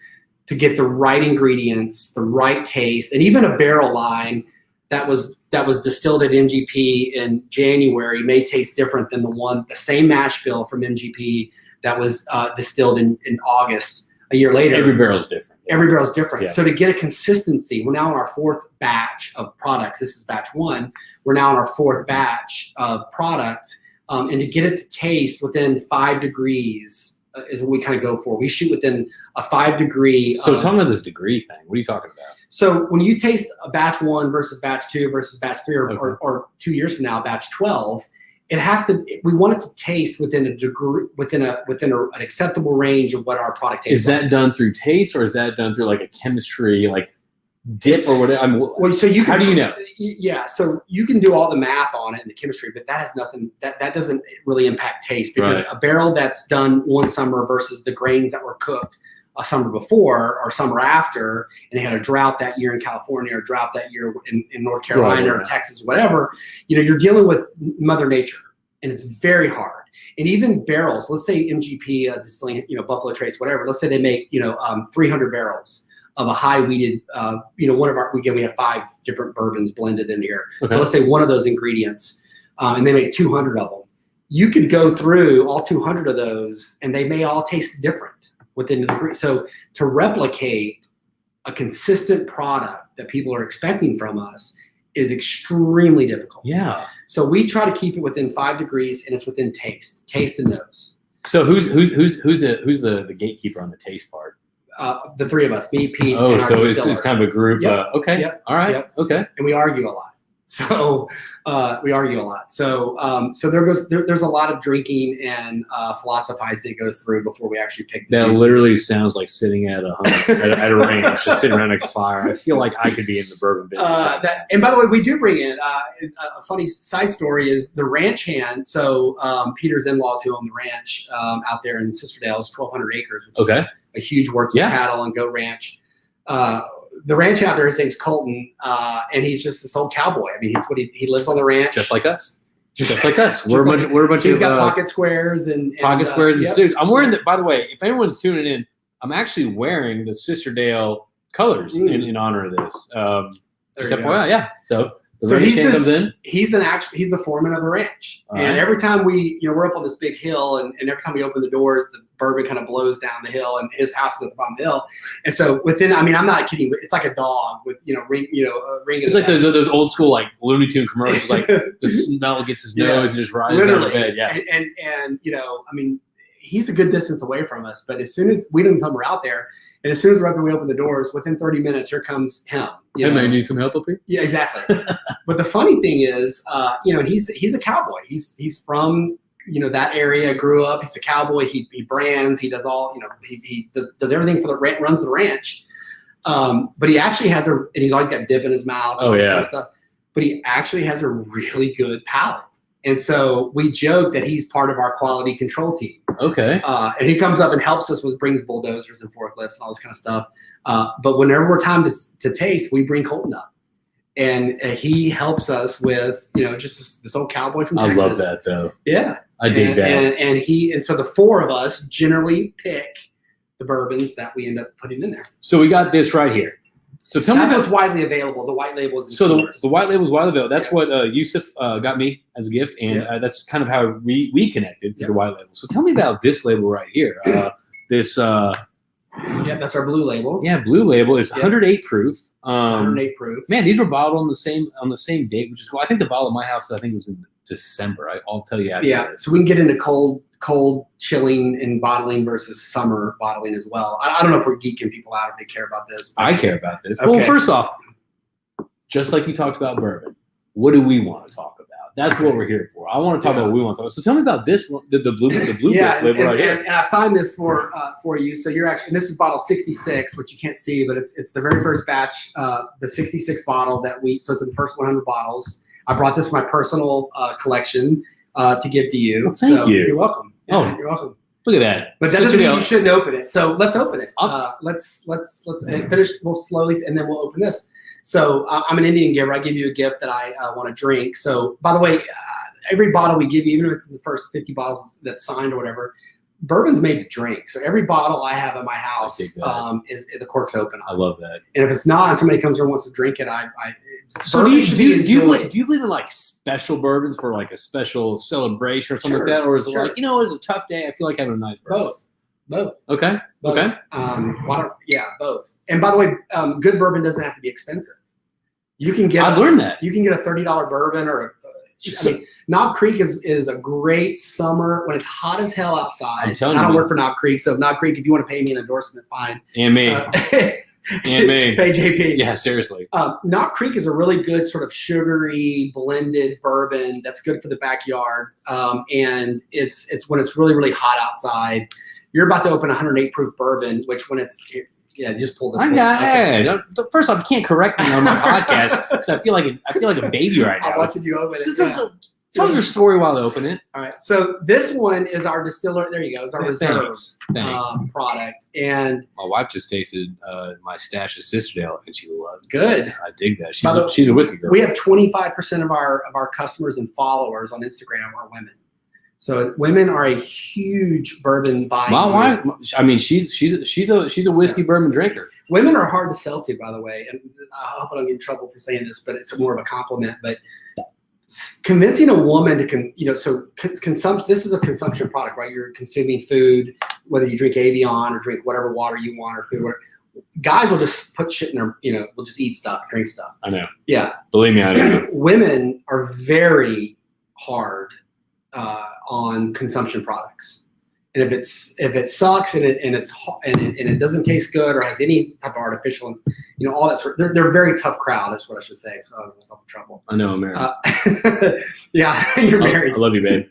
to get the right ingredients, the right taste, and even a barrel line that was distilled at MGP in January may taste different than the same mash bill from MGP that was distilled in August a year later. Every barrel's different. Every barrel's different. Yeah. So to get a consistency, we're now in our fourth batch of products. This is batch 1. We're now in our fourth batch of products. And to get it to taste within 5 degrees is what we kind of go for. We shoot within a 5 degree. So talk about this degree thing. What are you talking about? So when you taste a batch 1 versus batch 2 versus batch 3 or 2 years from now, batch 12, it has to. We want it to taste within a degree, within an acceptable range of what our product tastes. Is that done through taste, or is that done through like a chemistry, like dip or whatever? Well, so you can, how do you know? Yeah, so you can do all the math on it and the chemistry, but that has nothing. That doesn't really impact taste, because a barrel that's done one summer versus the grains that were cooked a summer before or summer after, and they had a drought that year in California or drought that year in North Carolina or Texas, whatever, you're dealing with Mother Nature, and it's very hard. And even barrels, let's say MGP distilling, Buffalo Trace, whatever, let's say they make, 300 barrels of a high weeded, we have 5 different bourbons blended in here. Okay. So let's say one of those ingredients, and they make 200 of them. You could go through all 200 of those and they may all taste different within the degree. So to replicate a consistent product that people are expecting from us is extremely difficult. Yeah. So we try to keep it within 5 degrees, and it's within taste and nose. So who's the gatekeeper on the taste part? The 3 of us, me, Pete. Oh, and our so distiller. it's kind of a group. Yep. Okay. Yep. All right. Yep. Okay. And we argue a lot. So we argue a lot. So there's a lot of drinking and philosophizing that goes through before we actually pick the That juices. literally sounds like sitting at a range, just sitting around a fire. I feel like I could be in the bourbon business. And by the way, we do bring in a funny side story is the ranch hand. So Peter's in-laws who own the ranch out there in Sisterdale is 1,200 acres, which is a huge working cattle and goat ranch. The ranch out there, his name's Colton, and he's just this old cowboy. I mean, he's he lives on the ranch, just like us. Just like us. We're a bunch he's of got pocket squares and suits. I'm wearing the. By the way, if anyone's tuning in, I'm actually wearing the Sisterdale colors in honor of this. Just FYI, yeah. So the ranch hand comes in. He's the foreman of the ranch, and every time we're up on this big hill, and every time we open the doors, the bourbon kind of blows down the hill, and his house is at the bottom of the hill. And so I'm not kidding, but it's like a dog with ring. It's like those old school like Looney Tune commercials, like the smell gets his nose and just rises out of bed. Yeah, and he's a good distance away from us, but as soon as we didn't come out there. And as soon as we open the doors, within 30 minutes, here comes him. Hey, man, need some help up here? Yeah, exactly. But the funny thing is, he's a cowboy. He's from, that area, grew up. He's a cowboy. He brands. He does all, he does everything for runs the ranch. But he actually has and he's always got dip in his mouth. Oh, yeah. Kind of stuff. But he actually has a really good palate. And so we joke that he's part of our quality control team. Okay. And he comes up and helps us brings bulldozers and forklifts and all this kind of stuff. But whenever we're time to taste, we bring Colton up. And he helps us with, just this old cowboy from Texas. I love that, though. Yeah. I dig that. And so the 4 of us generally pick the bourbons that we end up putting in there. So we got this right here. So tell me what's widely available. The white label is the white label is widely available. That's what Yusuf got me as a gift, and that's kind of how we connected to the white label. So tell me about this label right here. This that's our blue label. Yeah, blue label is 108 proof. 108 proof. Man, these were bottled on the same date, which is cool. I think the bottle at my house, I think it was in December. I'll tell you after. Yeah, so we can get into cold chilling and bottling versus summer bottling as well. I don't know if we're geeking people out if they care about this. I care about this. Okay. Well, first off, just like you talked about bourbon, what do we want to talk about? That's what we're here for. I want to talk about what we want to talk about. So tell me about this one, the blue yeah, book right here. And I signed this for you. So you're actually, and this is bottle 66, which you can't see, but it's the very first batch, the 66 bottle so it's in the first 100 bottles. I brought this for my personal collection to give to you. Well, thank you. You're welcome. Yeah, Oh, you're welcome. Look at that. But that doesn't mean you shouldn't open it. So let's open it. Let's finish. We'll slowly, and then we'll open this. So I'm an Indian giver. I give you a gift that I want to drink. So by the way, every bottle we give you, even if it's the first 50 bottles that's signed or whatever, bourbon's made to drink. So every bottle I have at my house is the cork's open. I love that. And if it's not, and somebody comes over and wants to drink it, So do you believe in like special bourbons for like a special celebration or something like that, or is it like, it's a tough day, I feel like having a nice bourbon? Both. Okay. Both. Okay. Both. And by the way, good bourbon doesn't have to be expensive. You can get. I've learned that. You can get a $30 bourbon Knob Creek is a great summer when it's hot as hell outside. I'm telling you. I don't work for Knob Creek, so Knob Creek, if you want to pay me an endorsement, fine. And me. And me. Pay JP. Yeah, seriously. Knob Creek is a really good sort of sugary blended bourbon that's good for the backyard. And it's when it's really, really hot outside. You're about to open a 108 proof bourbon, which when it's just pull the. First off, you can't correct me on my podcast because I feel like a baby right now. I'm watching you open it. Tell your story while I open it. All right. So this one is our distiller. There you go. It's our reserve product. And my wife just tasted my stash of Sisterdale, and she loved it. Good. I dig that. She's a whiskey girl. We have 25% of our customers and followers on Instagram are women. So women are a huge bourbon buying. My wife, I mean, she's a whiskey bourbon drinker. Women are hard to sell to, by the way. And I hope I don't get in trouble for saying this, but it's more of a compliment. But convincing a woman to consumption. This is a consumption product, right? You're consuming food, whether you drink Avion or drink whatever water you want or food. Guys will just put shit in their, will just eat stuff, drink stuff. I know. Yeah. Believe me, I know. Women are very hard on consumption products, and if it sucks and it doesn't taste good or has any type of artificial, all that sort. They're a very tough crowd. That's what I should say. So I got myself in trouble. I know I'm married. Yeah, you're married. I love you, babe.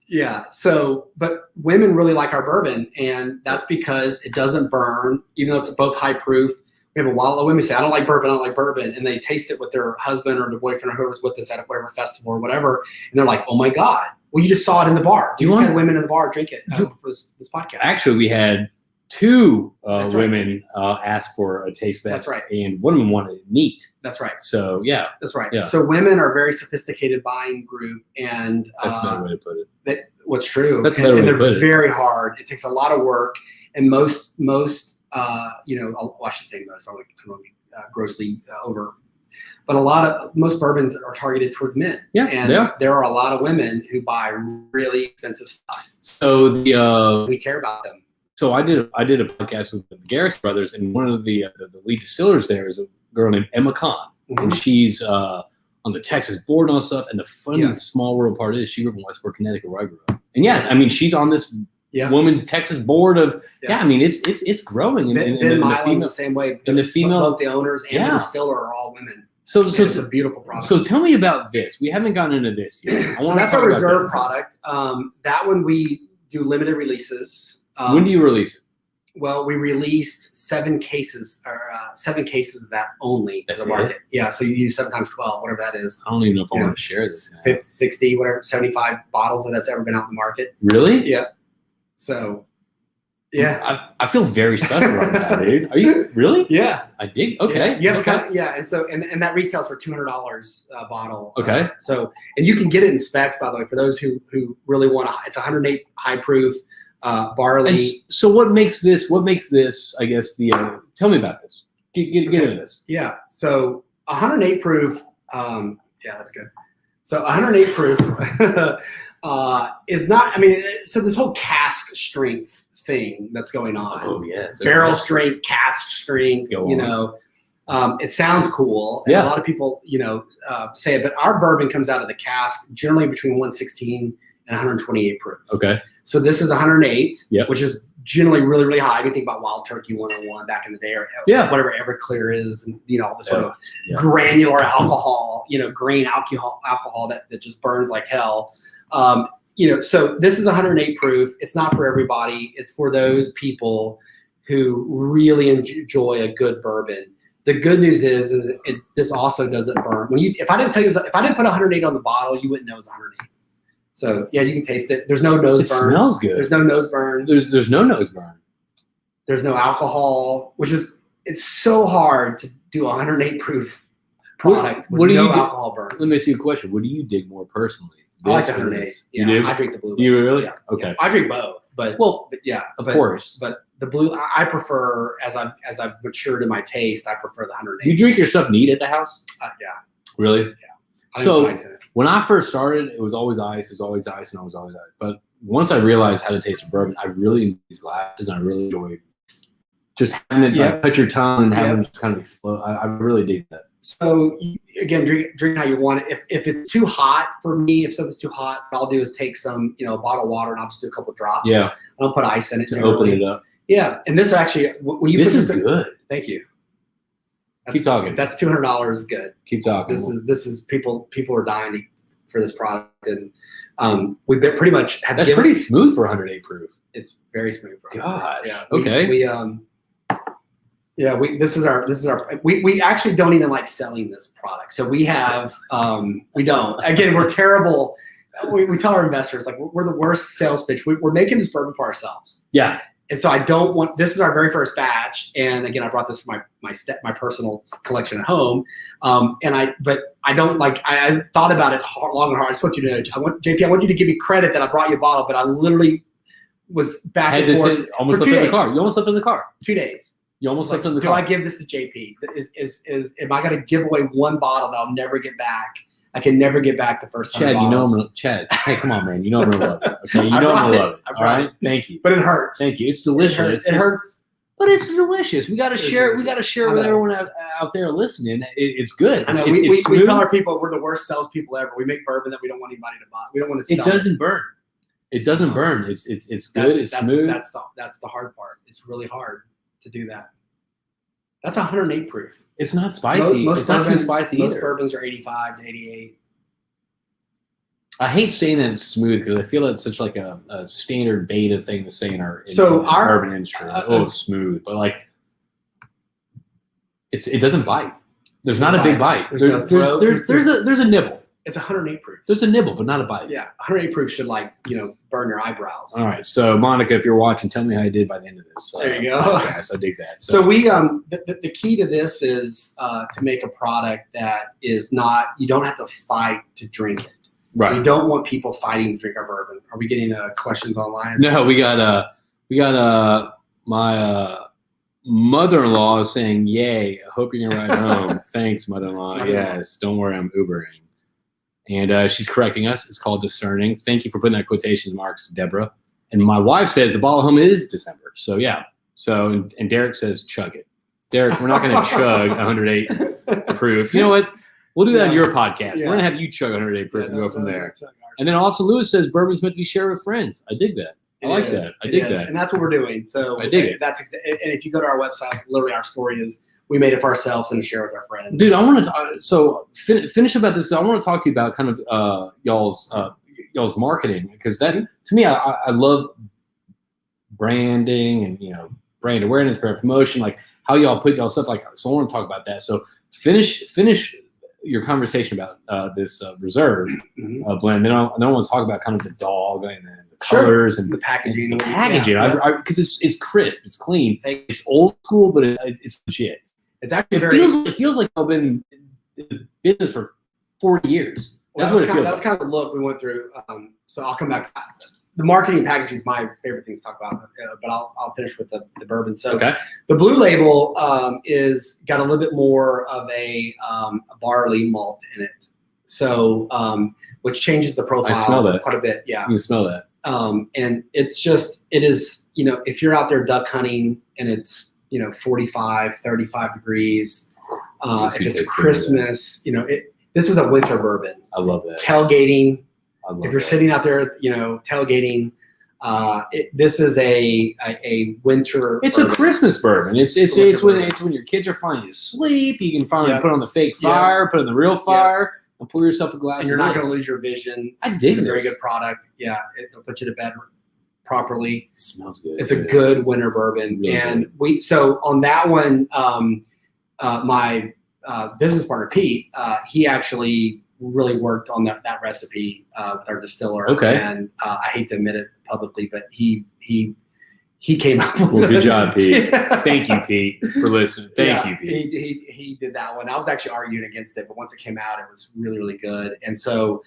Yeah. So, but women really like our bourbon, and that's because it doesn't burn, even though it's both high proof. We have a lot of women say, I don't like bourbon, and they taste it with their husband or their boyfriend or whoever's with us at whatever festival or whatever, and they're like, oh my God. Well, you just saw it in the bar. You just had women in the bar drink it for this podcast. Actually, we had two women ask for a taste test. That's right. And one of them wanted it neat. That's right. So, yeah. That's right. Yeah. So women are a very sophisticated buying group, and that's a better way to put it. What's true. That's a better way to put it. And they're very hard. It takes a lot of work, and most I should say most. I don't want to be grossly over, but most bourbons are targeted towards men. Yeah, and there are a lot of women who buy really expensive stuff. So we care about them. So I did a podcast with the Garris brothers, and one of the lead distillers there is a girl named Emma Kahn, and she's on the Texas Board and all stuff. And the funny small world part is she grew up in Westport, Connecticut, where I grew up. And I mean, she's on this. Women's Texas board of I mean it's growing and the female the same way. And the female, both the owners and the distiller are all women. So it's a beautiful product. So tell me about this. We haven't gotten into this yet. So that's our reserve product. That one we do limited releases. When do you release it? Well, we released 7 cases of that only to the market. Yeah, so you use 7 times 12, whatever that is. I don't even know if I want to share this. 50, 60, whatever, 75 bottles that's ever been out in the market. Really? Yeah. So, yeah. I feel very special right now, dude. Are you really? Yeah. I dig. Okay. Yeah, and that retails for $200 a bottle. Okay. And you can get it in specs, by the way, for those who really want to. It's 108 high proof barley. And so what makes this? I guess tell me about this. Get into this. Yeah. So 108 proof. That's good. So 108 proof is not. I mean, so this whole cask strength thing that's going on. Oh yes. Barrel strength, cask strength. It sounds cool. And a lot of people, say it, but our bourbon comes out of the cask generally between 116 and 128 proof. Okay. So this is 108, Yep. which is generally really, really high. If you think about Wild Turkey 101 back in the day, or whatever Everclear is, and all the sort of granular alcohol, grain alcohol that just burns like hell. So this is 108 proof. It's not for everybody. It's for those people who really enjoy a good bourbon. The good news is this also doesn't burn. If I didn't put 108 on the bottle, you wouldn't know it's 108. So you can taste it. There's no nose burn. It smells good. There's no nose burn. There's no nose burn. There's no alcohol, it's so hard to do a 108 proof product with no alcohol burn. Let me ask you a question. What do you dig more personally? I like the 108. Yeah, you do? I drink the blue. Do you really? Yeah. Okay. Yeah. I drink both, but of course. But the blue, I prefer as I've matured in my taste. I prefer the 108. You drink your stuff neat at the house? Yeah. Really? Yeah. So when I first started, it was always ice. It was always ice, and always ice. But once I realized how to taste a bourbon, I really enjoyed these glasses, and I really enjoyed just having it touch your tongue and having it just kind of explode. I really dig that. So again, drink how you want it. If it's too hot for me, if something's too hot, what I'll do is take some, a bottle of water, and I'll just do a couple drops. Yeah. I don't put ice in it to open it up. Yeah, and this actually, when you this is good. Thank you. Keep talking. That's $200 good. Keep talking. This is people are dying for this product, and we've been pretty much have. That's pretty smooth for 108 proof. It's very smooth. God. Yeah. Okay. We actually don't even like selling this product. So we have we don't. Again, we're terrible. We tell our investors like we're the worst sales pitch. We're making this bourbon for ourselves. Yeah. And so I don't want. This is our very first batch, and again, I brought this for my personal collection at home. But I don't like. I thought about it long and hard. I just want you to know, JP. I want you to give me credit that I brought you a bottle, but I literally was back and forth. Almost left in the car. You almost left in the car. 2 days. You almost left in the car. Do I give this to JP? Am I going to give away one bottle that I'll never get back? I can never get back the first time. Chad, hey, come on, man. You know I'm gonna love it. Okay, you know I'm gonna love it. All right, thank you. But it hurts. Thank you. It's delicious. It hurts. But it's delicious. We got to share it. We got to share it with everyone out there listening. It's good. I know. We tell our people we're the worst salespeople ever. We make bourbon that we don't want anybody to buy. We don't want to sell. It doesn't burn. It doesn't burn. It's good. It's smooth. That's the hard part. It's really hard to do that. That's 108 proof. It's not spicy. It's not too spicy either. Most bourbons are 85 to 88. I hate saying that it's smooth because I feel it's such like a standard beta thing to say in our bourbon industry. It's smooth, but like it doesn't bite. There's not a big bite. There's a nibble. It's 108 proof. There's a nibble, but not a bite. Yeah, 108 proof should burn your eyebrows. All right, so Monica, if you're watching, tell me how you did by the end of this. There you go. Yes, I dig that. So we the key to this is to make a product that is not, you don't have to fight to drink it. Right. We don't want people fighting to drink our bourbon. Are we getting questions online? No, we got my mother-in-law is saying, "Yay! I hope you're gonna ride home." Thanks, mother-in-law. Yes, don't worry, I'm Ubering. And she's correcting us. It's called discerning. Thank you for putting that quotation marks, Deborah. And my wife says the bottle home is December. So yeah. So and Derek says chug it. Derek, we're not going to chug 108 proof. You know what? We'll do that on your podcast. We're going to have you chug 108 proof and go from there. And then also Lewis says bourbon's meant to be shared with friends. I dig that. I like that. I dig that. And that's what we're doing. So I dig it. And if you go to our website, literally our story is we made it for ourselves and to share with our friends. Dude, I want to finish about this. I want to talk to you about kind of y'all's marketing, because that to me, I love branding and brand awareness, brand promotion, like how y'all put y'all stuff like. So I want to talk about that. So finish your conversation about this reserve blend. Then I want to talk about kind of the dog and the colors and the packaging. The packaging, because it's crisp, it's clean, it's old school, but it's legit. It's actually it feels like I've been in business for 40 years. That's what it feels like. That's kind of the look we went through. So I'll come back. The marketing packaging is my favorite thing to talk about, but I'll finish with the bourbon. So the blue label is got a little bit more of a barley malt in it, so which changes the profile. I smell that quite a bit. Yeah, you can smell that. And it is if you're out there duck hunting and it's 45, 35 degrees, If it's Christmas, this is a winter bourbon. I love that. Tailgating. If you're sitting out there, tailgating, this is a winter. It's bourbon. a Christmas bourbon. It's when your kids are finally asleep. You can finally put on the fake fire, put on the real fire, and pour yourself a glass. And you're not going to lose your vision. I dig It's a this. very good product. Yeah, it'll put you to bed properly. It smells good. It's a good winter bourbon, really and so on that one, my business partner Pete, he actually really worked on that recipe with our distiller. Okay. And I hate to admit it publicly, but he came up with Well, good job, Pete. Thank you, Pete, for listening. Thank you, Pete. He did that one. I was actually arguing against it, but once it came out, it was really, really good. And so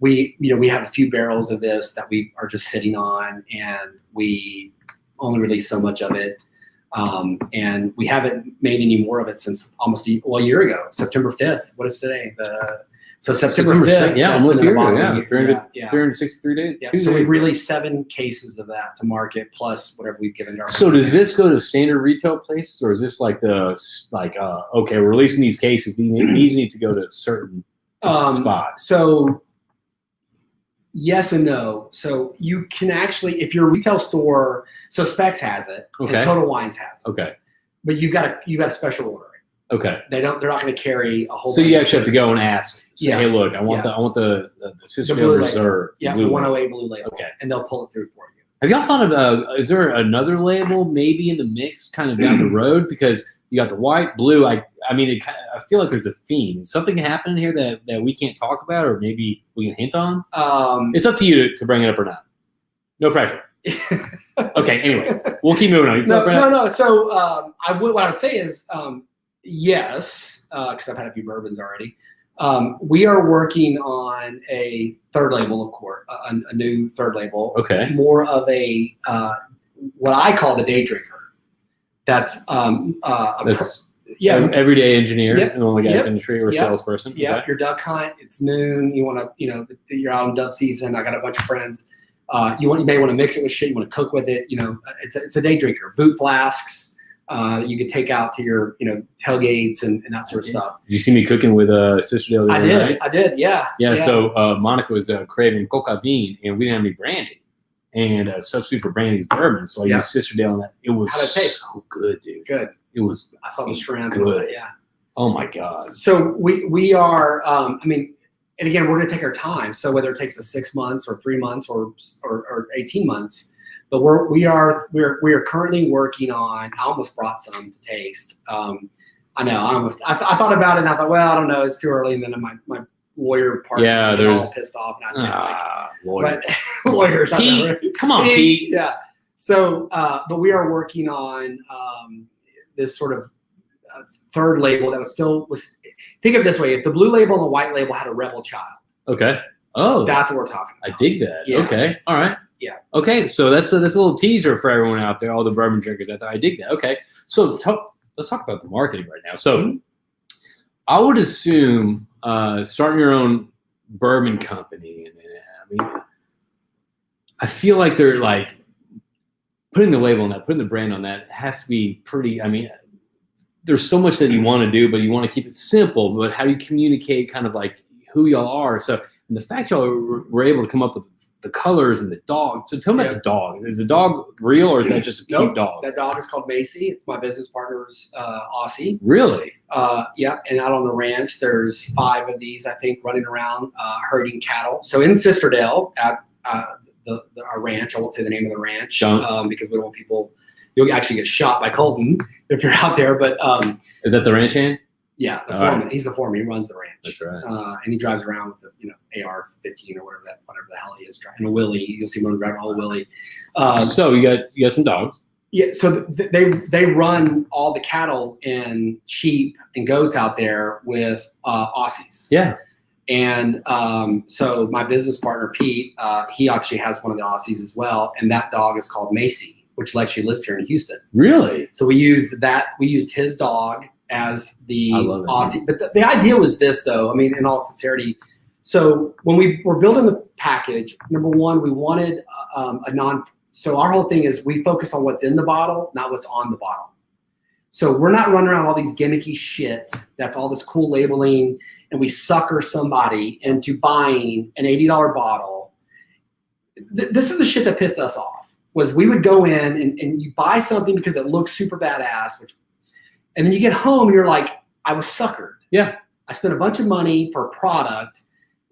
we have a few barrels of this that we are just sitting on, and we only released so much of it. And we haven't made any more of it since almost a year ago, September 5th. What is today? September 5th. Yeah, almost a year ago. 363 days. Yeah. So we've released 7 cases of that to market, plus whatever we've given to our. So does this go to standard retail places, or is this okay, we're releasing these cases. These need to go to certain spots. So yes and no. So you can actually, if your retail store, so Specs has it, and Total Wines has it. Okay. But you got a special order. Okay. They're not going to carry a whole. So you actually have to go and ask. Say, hey, look, I want the Sisterdale Reserve. Yeah, the 108 blue label. Okay. And they'll pull it through for you. Have y'all thought of is there another label maybe in the mix kind of down the road? Because you got the white, blue. I feel like there's a theme. Something happening here that we can't talk about, or maybe we can hint on. It's up to you to bring it up or not. No pressure. Okay. Anyway, we'll keep moving on. No. So what I would say is yes, because I've had a few bourbons already. We are working on a third label, of course, a new third label. Okay. More of a what I call the day drinker. That's everyday engineer in the oil and gas industry or salesperson. Yeah, your duck hunt. It's noon. You want to, you're out in dove season. I got a bunch of friends. You may want to mix it with shit. You want to cook with it. It's a day drinker. Boot flasks. That you could take out to your, tailgates and that sort of stuff. Did you see me cooking with Sisterdale? I did. Yeah. So Monica was craving coca vin, and we didn't have any brandy, and a substitute for brandy's bourbon. So I used Sisterdale, and it was so good, dude. Good. It was. I saw the shrimp. Good. Yeah. Oh my God. So we are. And again, we're going to take our time. So whether it takes us 6 months or 3 months or 18 months. But we are currently working on. I almost brought some to taste. I know. I thought about it, and I thought, well, I don't know, it's too early. And then my lawyer part, they're all pissed off, and I didn't like it. But lawyers, Pete, come on, Pete. Yeah. So, but we are working on this sort of third label that was. Think of it this way: if the blue label and the white label had a rebel child, okay. Oh, that's what we're talking about. I dig that. Yeah. Okay. All right. Yeah. Okay, so that's a little teaser for everyone out there, all the bourbon drinkers. I dig that. Okay, so let's talk about the marketing right now. So I would assume starting your own bourbon company, and I feel like they're like putting the label on that, putting the brand on that has to be pretty. There's so much that you want to do, but you want to keep it simple. But how do you communicate kind of like who y'all are? So, and the fact y'all were able to come up with the colors and the dog. So tell me about the dog. Is the dog real, or is that just a cute dog? That dog is called Macy. It's my business partner's Aussie. Really? Yeah. And out on the ranch, there's 5 of these, I think, running around herding cattle. So in Sisterdale at our ranch, I won't say the name of the ranch because we don't want people. You'll actually get shot by Colton if you're out there. But is that the ranch hand? Yeah, the foreman. Right. He's the foreman. He runs the ranch. That's right. And he drives around with the AR-15 or whatever the hell he is driving. A Willie. You'll see him driving a whole Willie. So you got some dogs. Yeah. So they run all the cattle and sheep and goats out there with Aussies. Yeah. And so my business partner Pete, he actually has one of the Aussies as well, and that dog is called Macy, which actually lives here in Houston. Really? So we used his dog as the Aussie. But the idea was this, though. In all sincerity. So when we were building the package, number one, we wanted so our whole thing is we focus on what's in the bottle, not what's on the bottle. So we're not running around all these gimmicky shit. That's all this cool labeling, and we sucker somebody into buying an $80 bottle. This is the shit that pissed us off. Was we would go in and you buy something because it looks super badass, and then you get home and you're like, I was suckered. Yeah. I spent a bunch of money for a product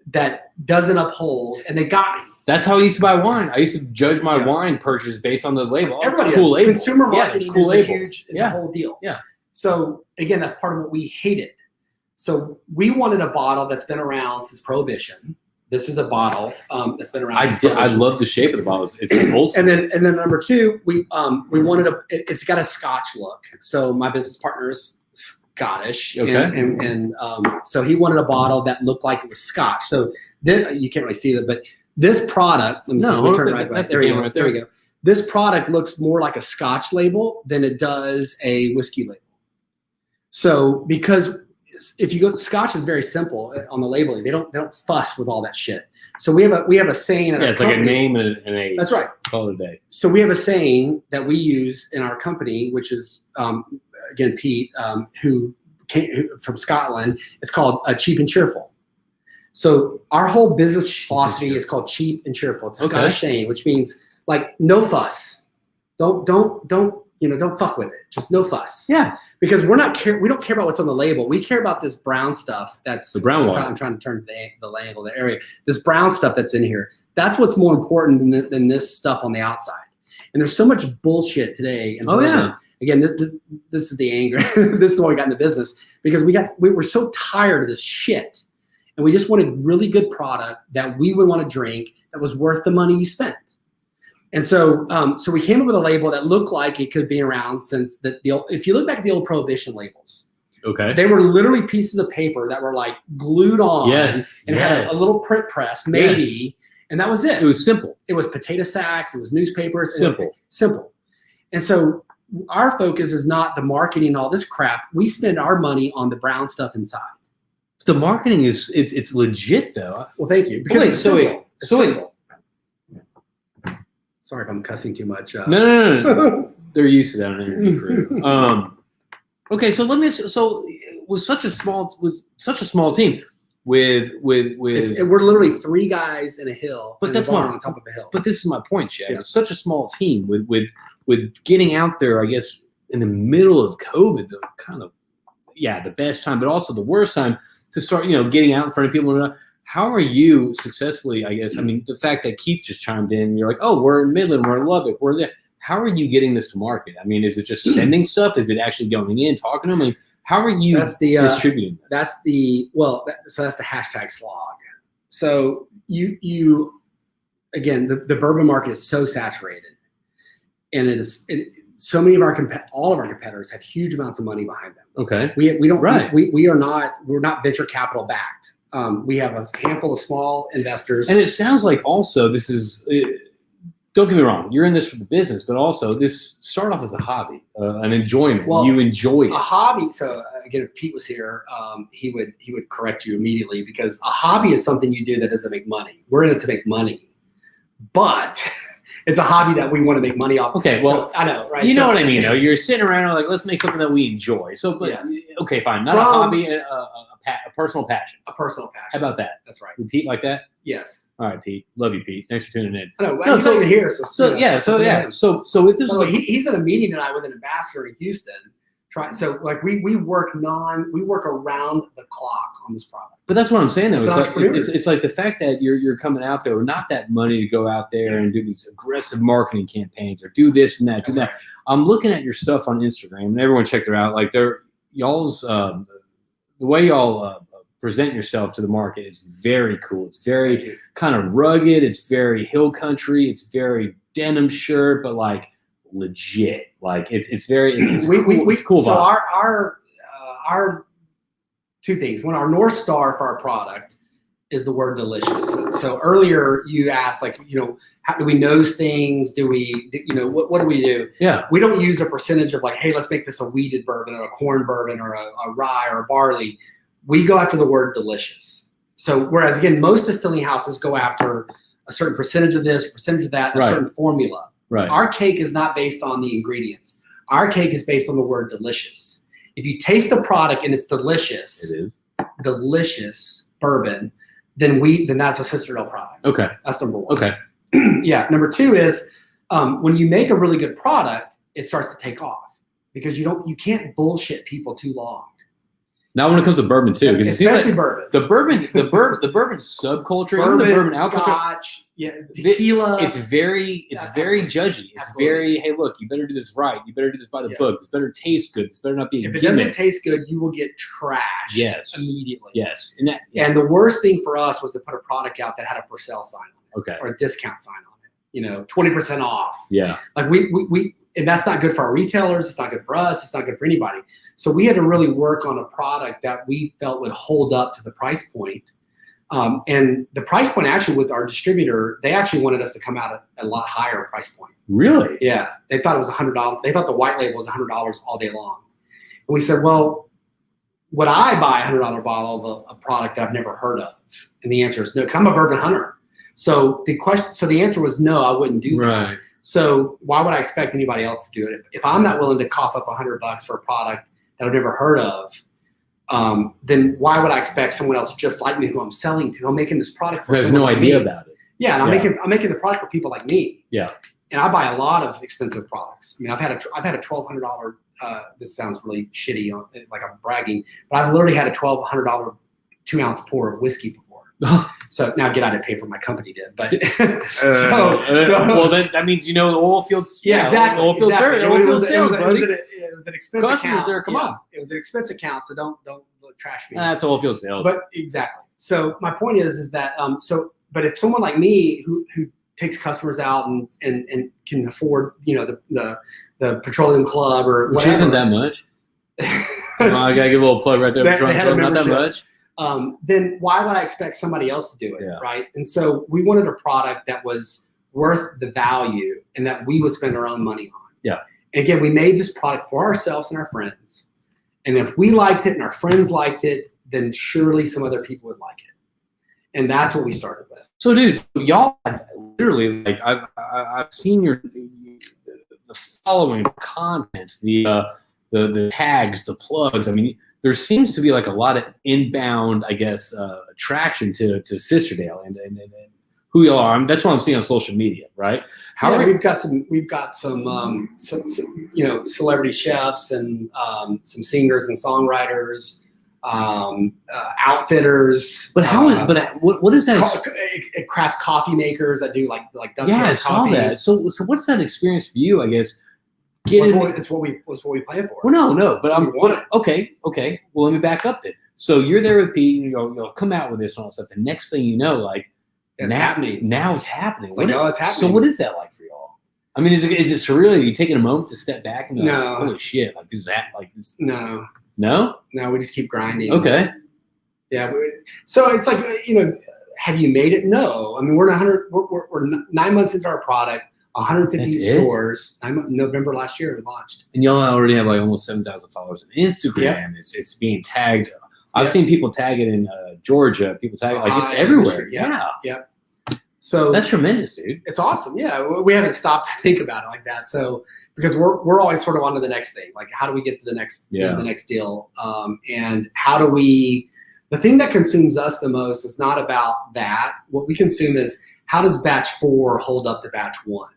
that doesn't uphold, and they got me. That's how I used to buy wine. I used to judge my wine purchase based on the label. Everybody cool label. Consumer marketing cool is label. a whole deal. Yeah. So again, that's part of what we hated. So we wanted a bottle that's been around since Prohibition. This is a bottle that's been around. I love the shape of the bottle. It's old school. And then number two, we wanted it's got a Scotch look. So my business partner's Scottish, okay. and so he wanted a bottle that looked like it was Scotch. So then you can't really see it, but this product. Let me turn it right back. There we go. This product looks more like a Scotch label than it does a whiskey label. So because if you go, Scotch is very simple on the labeling. They don't fuss with all that shit. So we have a saying. Yeah, it's like a name and an age. That's right. Call it a day. So we have a saying that we use in our company, which is again Pete, who came from Scotland. It's called cheap and cheerful. So our whole business philosophy is called cheap and cheerful. It's a Scottish saying, which means like no fuss. Don't fuck with it. Just no fuss. Yeah. Because we don't care about what's on the label. We care about this brown stuff. That's the brown one. I'm trying to turn the angle, the area. This brown stuff that's in here. That's what's more important than this stuff on the outside. And there's so much bullshit today. Oh yeah. Again, this is the anger. This is why we got in the business, because we were so tired of this shit, and we just wanted really good product that we would want to drink that was worth the money you spent. And so, so we came up with a label that looked like it could be around since if you look back at the old Prohibition labels, okay, they were literally pieces of paper that were like glued on, and had a little print press, maybe, and that was it. It was simple. It was potato sacks. It was newspapers. Simple. And so our focus is not the marketing and all this crap. We spend our money on the brown stuff inside. The marketing it's legit though. Well, thank you. Because it's simple. Sorry if I'm cussing too much. No. They're used to that on Energy Crew. Okay, so with such a small team with we're literally 3 guys in a hill, but that's on top of a hill. But this is my point, Chad. Yeah. It's such a small team with getting out there, I guess, in the middle of COVID, the best time, but also the worst time to start, getting out in front of people. How are you successfully, I guess, I mean, the fact that Keith just chimed in, you're like, oh, we're in Midland, we're in Lubbock, we're there. How are you getting this to market? I mean, is it just sending stuff? Is it actually going in, talking to them? I mean, how are you distributing this? That's the hashtag slog. So you again, the bourbon market is so saturated, and so many of all of our competitors have huge amounts of money behind them. Okay. We're not venture capital backed. We have a handful of small investors. And it sounds like also this is, don't get me wrong, you're in this for the business, but also this started off as a hobby, an enjoyment. Well, you enjoy it. A hobby. So again, if Pete was here, he would correct you immediately, because a hobby is something you do that doesn't make money. We're in it to make money, but it's a hobby that we want to make money off. Okay, well, so, I know, right? You know what I mean, though. You're sitting around like, let's make something that we enjoy. So, but yes. Okay, fine. Not a hobby, a personal passion. A personal passion. How about that? That's right. Would Pete like that? Yes. All right, Pete. Love you, Pete. Thanks for tuning in. I know. He's not even here. So if this is he's at a meeting tonight with an ambassador in Houston. So like we work around the clock on this product. But that's what I'm saying though. It's like the fact that you're coming out there with not that money to go out there and do these aggressive marketing campaigns or do this and that, do that. I'm looking at your stuff on Instagram, and everyone check it out. Like y'all's the way y'all present yourself to the market is very cool. It's very kind of rugged. It's very hill country. It's very denim shirt, but like legit. Like it's cool. It's cool. So our two things. One, our North Star for our product is the word delicious. So earlier you asked, like, how do we nose things? Do we, what do we do? Yeah. We don't use a percentage of like, hey, let's make this a wheated bourbon or a corn bourbon or a rye or a barley. We go after the word delicious. So whereas again, most distilling houses go after a certain percentage of this, percentage of that, a certain formula. Right. Our cake is not based on the ingredients. Our cake is based on the word delicious. If you taste the product and it's delicious, It is. delicious bourbon, then that's a Sisterdale product. Okay. That's number one. Okay. Yeah. Number two is when you make a really good product, it starts to take off because you can't bullshit people too long. Now, when it comes to bourbon too, because especially bourbon, the bourbon subculture, even the bourbon alcohol, Scotch, tequila, it's very judgy. It's very, hey, look, you better do this right. You better do this by the book. This better taste good. This better not be a If it gimmick. doesn't taste good, you will get trashed immediately. Yes. And the worst thing for us was to put a product out that had a for sale sign on it, okay, or a discount sign on it. 20% off. Yeah. Like we and that's not good for our retailers. It's not good for us. It's not good for anybody. So we had to really work on a product that we felt would hold up to the price point. And the price point actually with our distributor, they actually wanted us to come out at a lot higher price point. Really? Yeah. They thought it was $100. They thought the white label was $100 all day long. And we said, well, would I buy a $100 bottle of a product that I've never heard of? And the answer is no, because I'm a bourbon hunter. So the answer was no, I wouldn't do that. Right. So why would I expect anybody else to do it? If I'm not willing to cough up $100 for a product that I've never heard of, then why would I expect someone else just like me who I'm selling to? I'm making this product for Who has no like idea me. about it. Yeah, and I'm making the product for people like me. Yeah. And I buy a lot of expensive products. I mean, I've had a $1,200. This sounds really shitty, like I'm bragging, but I've literally had a $1,200 2-ounce pour of whiskey before. So now, I didn't pay for my company did, but well, then that means the oil fields. Yeah, exactly. Oil field sales, buddy. It was an expense Customers account. there, come on. It was an expense account, so don't trash me. That's oil field sales. But exactly. So my point is that but if someone like me who takes customers out and can afford the Petroleum Club or which whatever, isn't that much. I gotta give a little plug right there. Not that much. Then why would I expect somebody else to do it, right? And so we wanted a product that was worth the value and that we would spend our own money on. Yeah. And again, we made this product for ourselves and our friends. And if we liked it and our friends liked it, then surely some other people would like it. And that's what we started with. So, dude, y'all have literally, like, I've seen the following content, the tags, the plugs. I mean, there seems to be like a lot of inbound, I guess, attraction to Sisterdale and who y'all are. That's what I'm seeing on social media, right? We've got some celebrity chefs and some singers and songwriters, outfitters. But what is that? Craft coffee makers that do like I saw coffee. that. So what's that experience for you? I guess. It's what we play for. Well, no, but okay. Well, let me back up then. So you're there with Pete, and you'll come out with this and all that stuff. The next thing you know, like it's happening. Now it's happening. It's happening. So what is that like for y'all? I mean, is it surreal? Are you taking a moment to step back and be like, No. holy shit, like this is like this? No, we just keep grinding. Okay. Yeah. So it's like have you made it? No. I mean, we're 9 months into our product. 150 stores. November last year we launched. And y'all already have like almost 7,000 followers on Instagram. Yep. It's being tagged. I've seen people tag it in Georgia. People tag it like it's everywhere. Yep. So that's tremendous, dude. It's awesome. Yeah, we haven't stopped to think about it like that. So because we're always sort of on to the next thing. Like how do we get to the next the next deal? And how do we? The thing that consumes us the most is not about that. What we consume is how does batch 4 hold up to batch 1?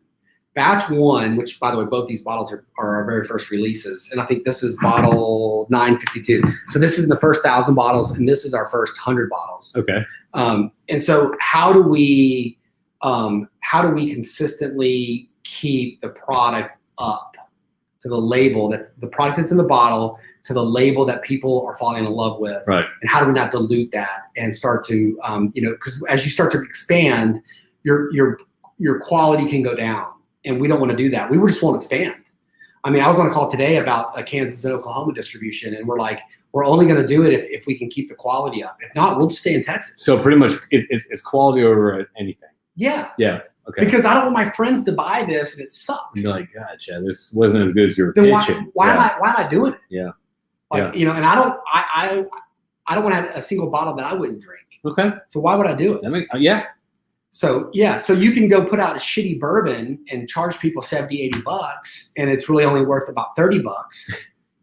Batch 1, which by the way, both these bottles are our very first releases, and I think this is bottle 952. So this is the first 1,000 bottles, and this is our first 100 bottles. Okay. And so how do we consistently keep the product up to the label that's the product that's in the bottle to the label that people are falling in love with, right? And how do we not dilute that and start to because as you start to expand, your quality can go down. And we don't want to do that. We just won't expand. I mean, I was on a call today about a Kansas and Oklahoma distribution, and we're like, we're only going to do it if we can keep the quality up. If not, we'll just stay in Texas. So pretty much it's quality over anything. Yeah. Yeah. Okay. Because I don't want my friends to buy this and it sucks. You're like, God, Chad, this wasn't as good as you were then pitching. Why am I doing it? Yeah. Like, and I don't want to have a single bottle that I wouldn't drink. Okay. So why would I do it? Yeah. So yeah, so you can go put out a shitty bourbon and charge people $70-$80, and it's really only worth about $30.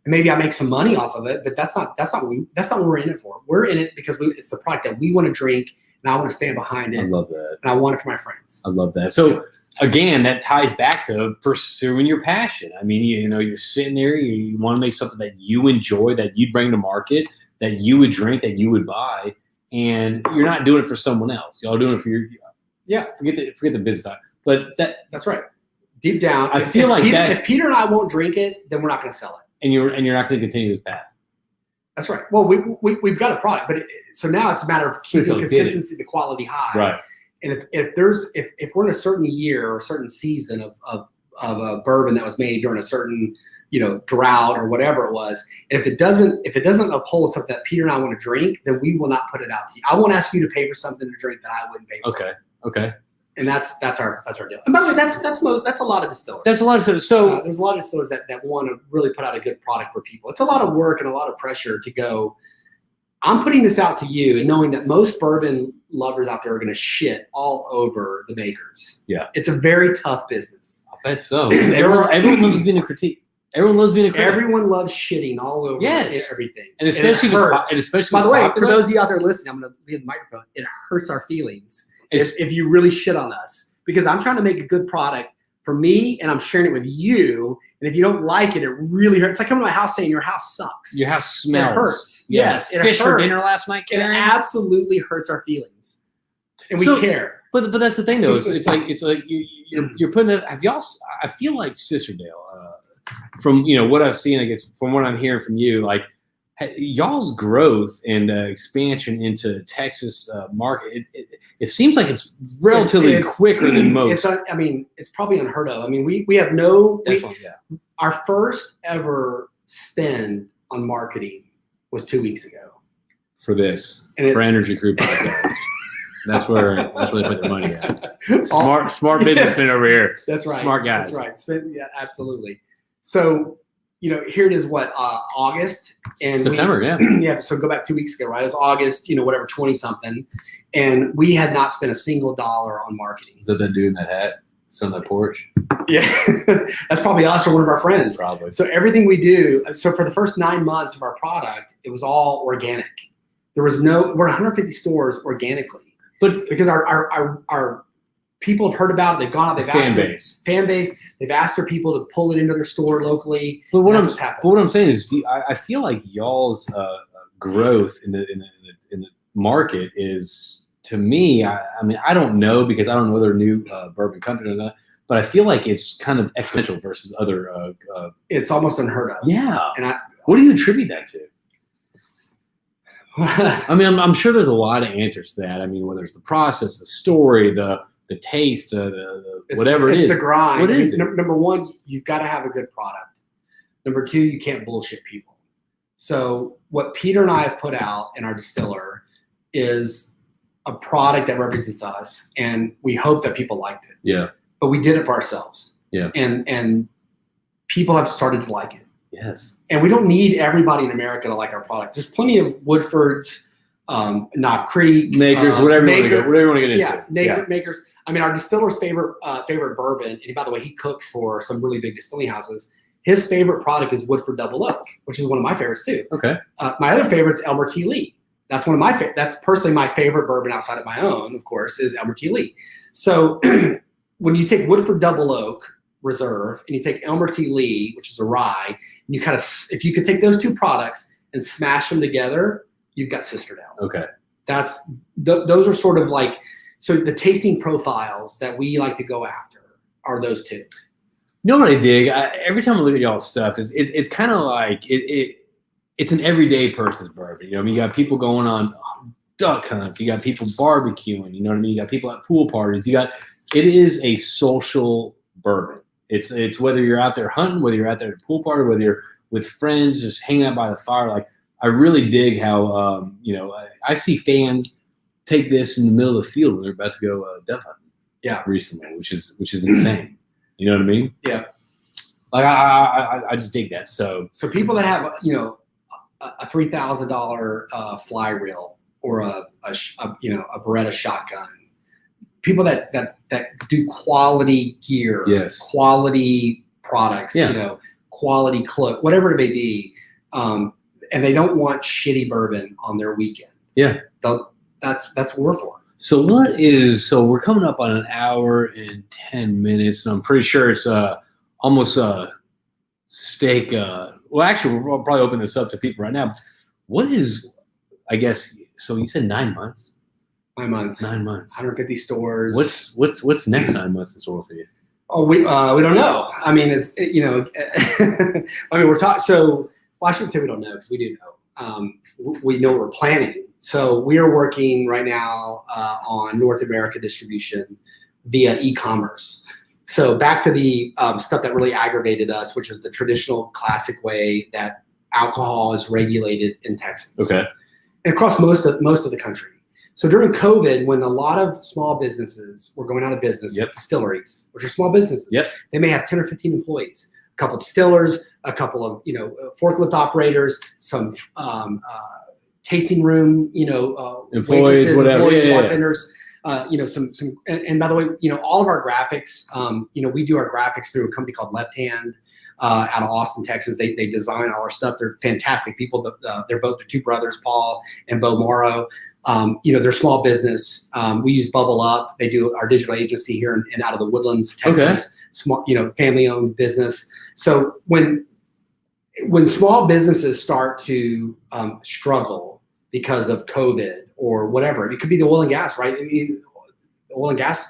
And maybe I make some money off of it, but that's not what we're in it for. We're in it because it's the product that we want to drink, and I want to stand behind it. I love that, and I want it for my friends. I love that. So again, that ties back to pursuing your passion. I mean, you're sitting there, you want to make something that you enjoy, that you bring to market, that you would drink, that you would buy, and you're not doing it for someone else. Y'all doing it for your forget the business side. But that's right. Deep down, I feel like if Peter and I won't drink it, then we're not going to sell it. And you're not going to continue this path. That's right. Well, we've got a product, but so now it's a matter of keeping consistency, the quality high. Right. And if we're in a certain year or a certain season of a bourbon that was made during a certain drought or whatever it was, if it doesn't uphold something that Peter and I want to drink, then we will not put it out to you. I won't ask you to pay for something to drink that I wouldn't pay for. Okay. And that's our deal. And by the way, that's a lot of distillers. That's a lot of distillers. So there's a lot of distillers that want to really put out a good product for people. It's a lot of work and a lot of pressure to go, I'm putting this out to you, and knowing that most bourbon lovers out there are going to shit all over the makers. Yeah. It's a very tough business. I bet so. Everyone loves being a critique. Everyone loves being a critic. Everyone loves shitting all over everything. And especially by the way, for those of you out there listening, I'm going to leave the microphone. It hurts our feelings if you really shit on us, because I'm trying to make a good product for me, and I'm sharing it with you. And if you don't like it, it really hurts. It's like coming to my house saying your house sucks. Your house smells. It hurts. Yeah. Yes, it Fish hurts. for dinner last night, Karen? It absolutely hurts our feelings, and we care. But that's the thing, though. It's like you're putting that. Have y'all? I feel like Sisterdale, from what I've seen, I guess from what I'm hearing from you, like y'all's growth and expansion into Texas market. It seems like it's relatively quicker than most. It's probably unheard of. I mean, we have our first ever spend on marketing was 2 weeks ago for Energy Crew podcast. That's where they put their money at. Smart businessman over here. That's right. Smart guys. That's right. Yeah, absolutely. So, here it is, August and September, yeah. So go back 2 weeks ago, right? It was August, 20 something. And we had not spent a single dollar on marketing. Is that dude in that hat? Sitting on that porch? Yeah. That's probably us or one of our friends. Probably. So everything we do, for the first 9 months of our product, it was all organic. We're 150 stores organically. But because our people have heard about it, they've gone out, they've asked fan base, they've asked their people to pull it into their store locally. But what I'm saying is, I feel like y'all's growth in the market is, to me, I don't know, because I don't know their new bourbon company or not, but I feel like it's kind of exponential versus other. It's almost unheard of. Yeah. And what do you attribute that to? I'm sure there's a lot of answers to that. I mean, whether it's the process, the story, the taste, the whatever it is. It's the grind. What is it? Number one, you've got to have a good product. Number two, you can't bullshit people. So what Peter and I have put out in our distiller is a product that represents us, and we hope that people liked it. Yeah. But we did it for ourselves. Yeah. And people have started to like it. Yes. And we don't need everybody in America to like our product. There's plenty of Woodfords, Knob Creek, makers, whatever you want to get into. Makers. I mean, our distiller's favorite bourbon, and by the way, he cooks for some really big distilling houses. His favorite product is Woodford Double Oak, which is one of my favorites too. Okay. My other favorite is Elmer T. Lee. That's one of my that's personally my favorite bourbon outside of my own, of course, is Elmer T. Lee. So when you take Woodford Double Oak Reserve and you take Elmer T. Lee, which is a rye, and you kind of, if you could take those two products and smash them together, you've got Sisterdale. Okay. Those are sort of like, so the tasting profiles that we like to go after are those two. You know what I dig? Every time I look at y'all's stuff, it's kind of like it's an everyday person's bourbon. You got people going on duck hunts. You got people barbecuing. You know what I mean? You got people at pool parties. It is a social bourbon. It's whether you're out there hunting, whether you're out there at a pool party, whether you're with friends, just hanging out by the fire. Like, I really dig how, I see fans take this in the middle of the field when they're about to go dove hunting. Yeah. Recently, which is insane. You know what I mean? Yeah. Like, I just dig that. So people that have, a $3,000 fly reel or a Beretta shotgun, people that do quality gear, Yes. quality products, Yeah. quality clothes, whatever it may be, and they don't want shitty bourbon on their weekend. Yeah. That's what we're for. So we're coming up on an hour and 10 minutes, and I'm pretty sure it's almost a steak. Well, actually, we'll probably open this up to people right now. What is, I guess, so you said 9 months? 9 months. 9 months. 150 stores. What's next 9 months in store for you? Oh, we don't know. I mean, I mean, we're talking. So, well, I shouldn't say we don't know, because we do know. We know what we're planning. So we are working right now on North America distribution via e-commerce. So back to the stuff that really aggravated us, which is the traditional classic way that alcohol is regulated in Texas. Okay. And across most of the country. So during COVID, when a lot of small businesses were going out of business, Yep. distilleries, which are small businesses, Yep. they may have 10 or 15 employees, a couple of distillers, a couple of forklift operators, some tasting room, Employees, waitresses, whatever, employees, yeah. bartenders, and by the way, all of our graphics, we do our graphics through a company called Left Hand out of Austin, Texas. They design all our stuff. They're fantastic people. They're two brothers, Paul and Bo Morrow. They're small business. We use Bubble Up. They do our digital agency here in out of the Woodlands, Texas. Okay. Small, family-owned business. So when small businesses start to struggle because of COVID or whatever, it could be the oil and gas, right? I mean, the oil and gas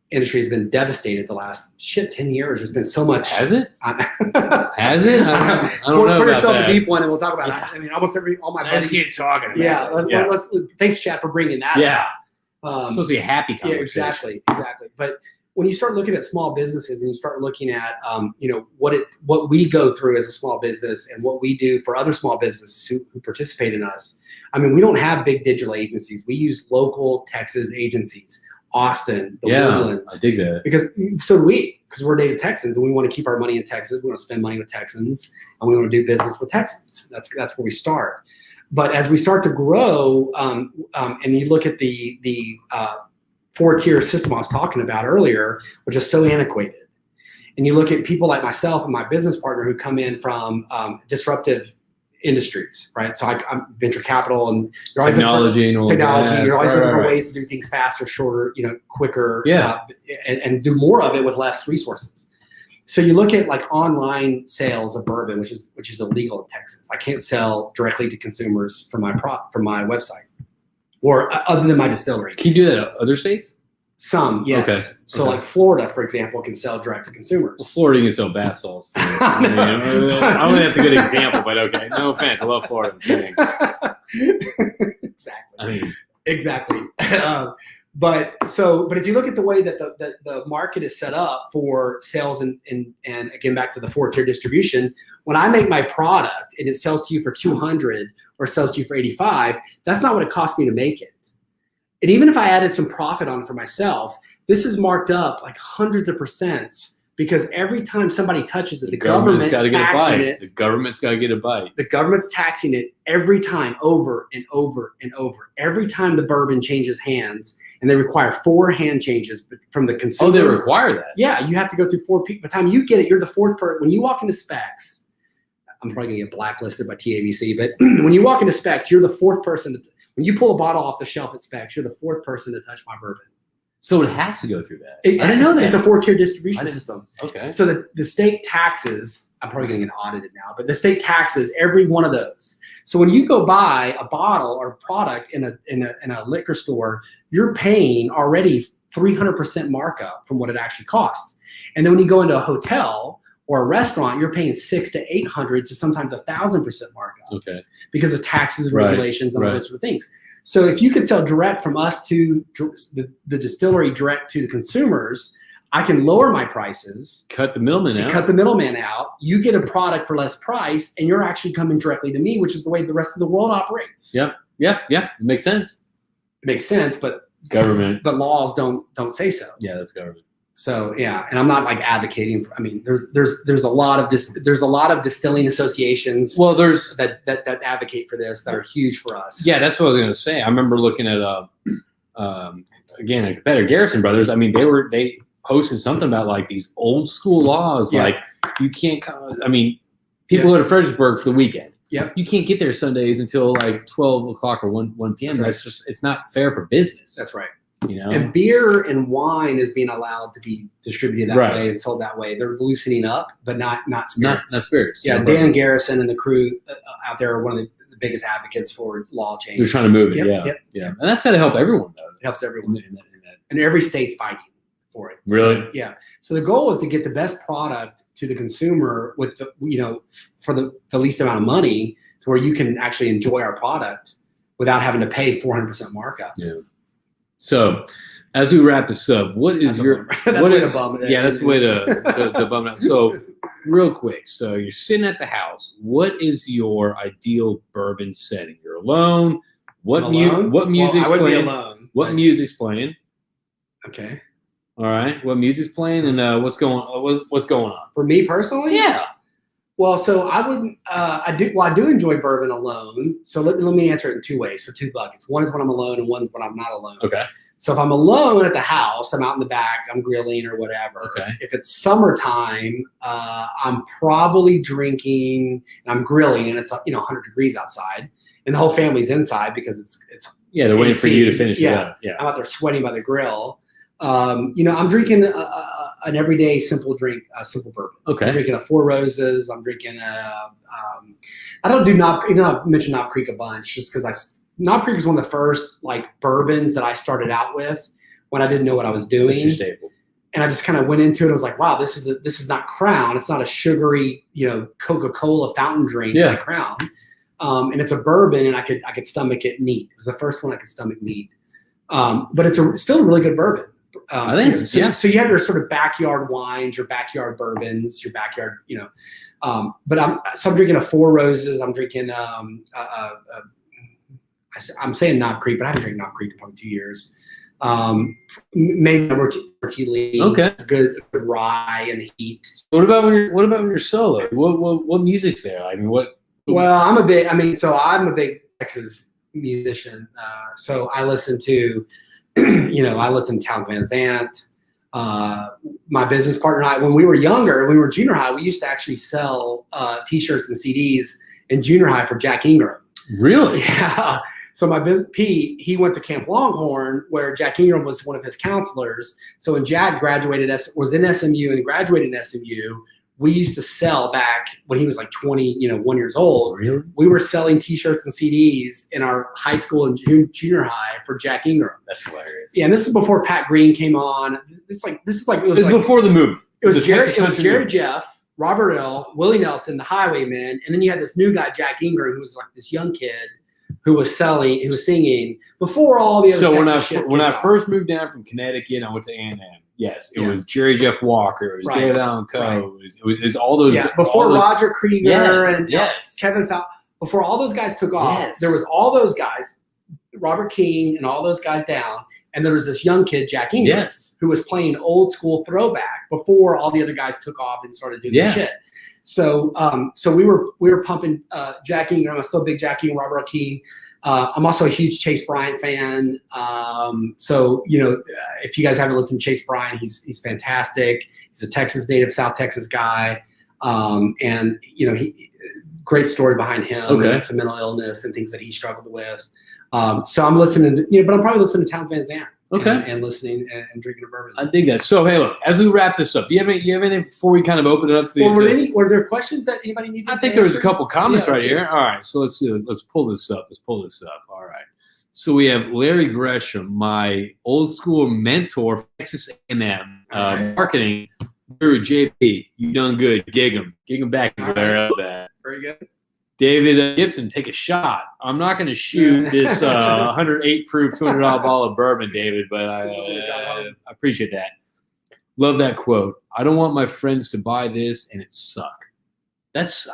industry has been devastated the last 10 years. There's been so much. Has it? Has it? I don't know Put about yourself that. a deep one, and we'll talk about Yeah. it. I mean, almost all my Let's buddies. get talking about Yeah, it. let's. Thanks, Chad, for bringing that. Yeah. up. It's supposed to be a happy Yeah, conversation. exactly. But when you start looking at small businesses and you start looking at, what we go through as a small business and what we do for other small businesses who participate in us. I mean, we don't have big digital agencies. We use local Texas agencies, Austin, the Woodlands. I dig that. Because so do we, because we're native Texans and we want to keep our money in Texas. We want to spend money with Texans and we want to do business with Texans. That's where we start. But as we start to grow, and you look at the 4-tier system I was talking about earlier, which is so antiquated, and you look at people like myself and my business partner who come in from disruptive industries, right? So I'm venture capital, and you're always Technology. you're always looking for ways to do things faster, shorter, quicker, and do more of it with less resources. So you look at like online sales of bourbon, which is illegal in Texas. I can't sell directly to consumers from my website, or other than my distillery. Can you do that in other states? Some, yes. Okay. So like Florida, for example, can sell direct to consumers. Well, Florida, you can sell bath salts. I don't think that's a good example, but okay. No offense. I love Florida. I'm kidding. Exactly. Exactly. But if you look at the way that the market is set up for sales and again, back to the 4-tier distribution, when I make my product and it sells to you for $200 or sells to you for $85, that's not what it cost me to make it. And even if I added some profit on it for myself, this is marked up like hundreds of percents, because every time somebody touches it, the government's taxing it. The government's got to get a bite. The government's taxing it every time, over and over and over. Every time the bourbon changes hands, and they require 4 hand changes from the consumer. Oh, they require that? Yeah, you have to go through 4 people. By the time you get it, you're the 4th person. When you walk into specs, I'm probably going to get blacklisted by TABC, but when you walk into specs, you're the 4th person. When you pull a bottle off the shelf at specs, you're the 4th person to touch my bourbon. So it has to go through that. I didn't know that. It's a 4-tier distribution system. Okay. So the state taxes, I'm probably going to get audited now, but the state taxes every one of those. So when you go buy a bottle or product in a liquor store, you're paying already 300% markup from what it actually costs. And then when you go into a hotel or a restaurant, you're paying $600 to $800 to sometimes 1,000% markup. Okay. Because of taxes and regulations and all right. those sort of things. So if you could sell direct from us to the distillery, direct to the consumers, I can lower my prices. Cut the middleman out. You get a product for less price, and you're actually coming directly to me, which is the way the rest of the world operates. Yep. It makes sense. It makes sense, but government. The laws don't say so. Yeah, that's government. So yeah, and I'm not like advocating for. I mean, there's a lot of distilling associations. Well, there's that advocate for this that are huge for us. Yeah, that's what I was gonna say. I remember looking at again, a competitor, Garrison Brothers. I mean, they posted something about like these old school laws, like you can't. I mean, people go to Fredericksburg for the weekend. Yep. You can't get there Sundays until like 12 o'clock or 1 p.m. That's just, it's not fair for business. That's right. You know, and beer and wine is being allowed to be distributed that way and sold that way. They're loosening up, but not spirits. Not spirits. Yeah, Dan Garrison and the crew out there are one of the biggest advocates for law change. They're trying to move it. Yeah. And that's got to help everyone, though. It helps everyone. And every state's fighting for it. Really? So, yeah. So the goal is to get the best product to the consumer with the, for the least amount of money, to where you can actually enjoy our product without having to pay 400% markup. Yeah. So, as we wrap this up, what is your that's the way to bum it. Yeah, that's the way to bum it out. So, real quick, so you're sitting at the house. What is your ideal bourbon setting? You're alone. What music's I playing? Be alone. What music's playing? Okay. All right. What music's playing and what's going on? For me personally? Yeah. Well, so I wouldn't. I do enjoy bourbon alone. So let me answer it in two ways. So two buckets. One is when I'm alone, and one is when I'm not alone. Okay. So if I'm alone at the house, I'm out in the back, I'm grilling or whatever. Okay. If it's summertime, I'm probably drinking and I'm grilling, and it's 100 degrees outside, and the whole family's inside because it's they're waiting for you to finish it up. Yeah. I'm out there sweating by the grill. I'm drinking an everyday simple drink, simple bourbon. Okay. I'm drinking a Four Roses. I'm drinking I don't do Knob, even though I've mentioned Knob Creek a bunch, just because Knob Creek was one of the first like bourbons that I started out with when I didn't know what I was doing. That's your staple. And I just kind of went into it. I was like, wow, this is not Crown. It's not a sugary, Coca-Cola fountain drink like Crown. And it's a bourbon, and I could stomach it neat. It was the first one I could stomach neat. But it's still a really good bourbon. I think so you have your sort of backyard wines, your backyard bourbons, your backyard, but I'm drinking a Four Roses. I'm drinking, I'm saying Knob Creek, but I haven't drank Knob Creek in probably 2 years. Maybe a Roti. Okay. It's good rye and the heat. What about when you're solo? What music's there? I mean, what? Well, I'm a big Texas musician. So I listen to, I listen to Townes Van Zandt. My business partner and I, when we were younger, we were junior high, we used to actually sell T-shirts and CDs in junior high for Jack Ingram. Really? Yeah. So my business, Pete, he went to Camp Longhorn, where Jack Ingram was one of his counselors. So when Jack was in SMU and graduated in SMU, we used to sell back when he was like 21 years old. Really? We were selling T-shirts and CDs in our high school and junior high for Jack Ingram. That's hilarious. Yeah, and this is before Pat Green came on. It was before the movie. It was Jerry Jeff, Robert L., Willie Nelson, the Highwaymen, and then you had this new guy, Jack Ingram, who was like this young kid who was singing before all the other. So when I first moved down from Connecticut, I went to A&M. Yes, it was Jerry Jeff Walker. It was David Allen Coe. It was all those. Yeah, before Roger Krieger and Kevin Fowler. Before all those guys took off, there was all those guys, Robert King and all those guys down, and there was this young kid, Jack Ingram, who was playing old school throwback before all the other guys took off and started doing shit. So we were pumping Jack Ingram. I'm still a big Jack Ingram, Robert King. I'm also a huge Chase Bryant fan. If you guys haven't listened to Chase Bryant, he's fantastic. He's a Texas native, South Texas guy. Great story behind him and some mental illness and things that he struggled with. So I'm listening to, but I'm probably listening to Townes Van Zandt. And listening and drinking a bourbon. I dig that. So hey, look, as we wrap this up, do you have anything before we kind of open it up to the? Were there questions that anybody needed? I think there was a couple comments right here. All right, so let's pull this up. All right. So we have Larry Gresham, my old school mentor for Texas A&M marketing. JP, you done good. Gig him back. Very good. David Gibson, take a shot. I'm not going to shoot this 108 proof $200 bottle of bourbon, David, but I appreciate that. Love that quote. I don't want my friends to buy this and it suck. That's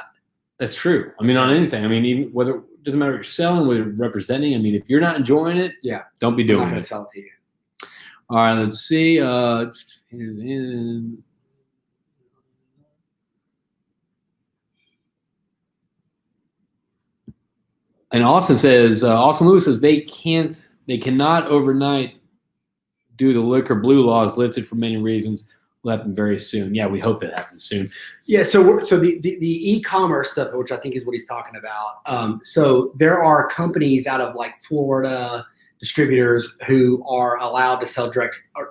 true. I mean, on anything. I mean, even whether it doesn't matter what you're selling, whether you're representing. I mean, if you're not enjoying it, don't be doing it. I'm not going to sell it to you. All right, let's see. And Austin Lewis says they cannot overnight due to liquor blue laws lifted for many reasons, will happen very soon. Yeah, we hope that happens soon. Yeah, so the e-commerce stuff, which I think is what he's talking about. So there are companies out of like Florida, distributors who are allowed to sell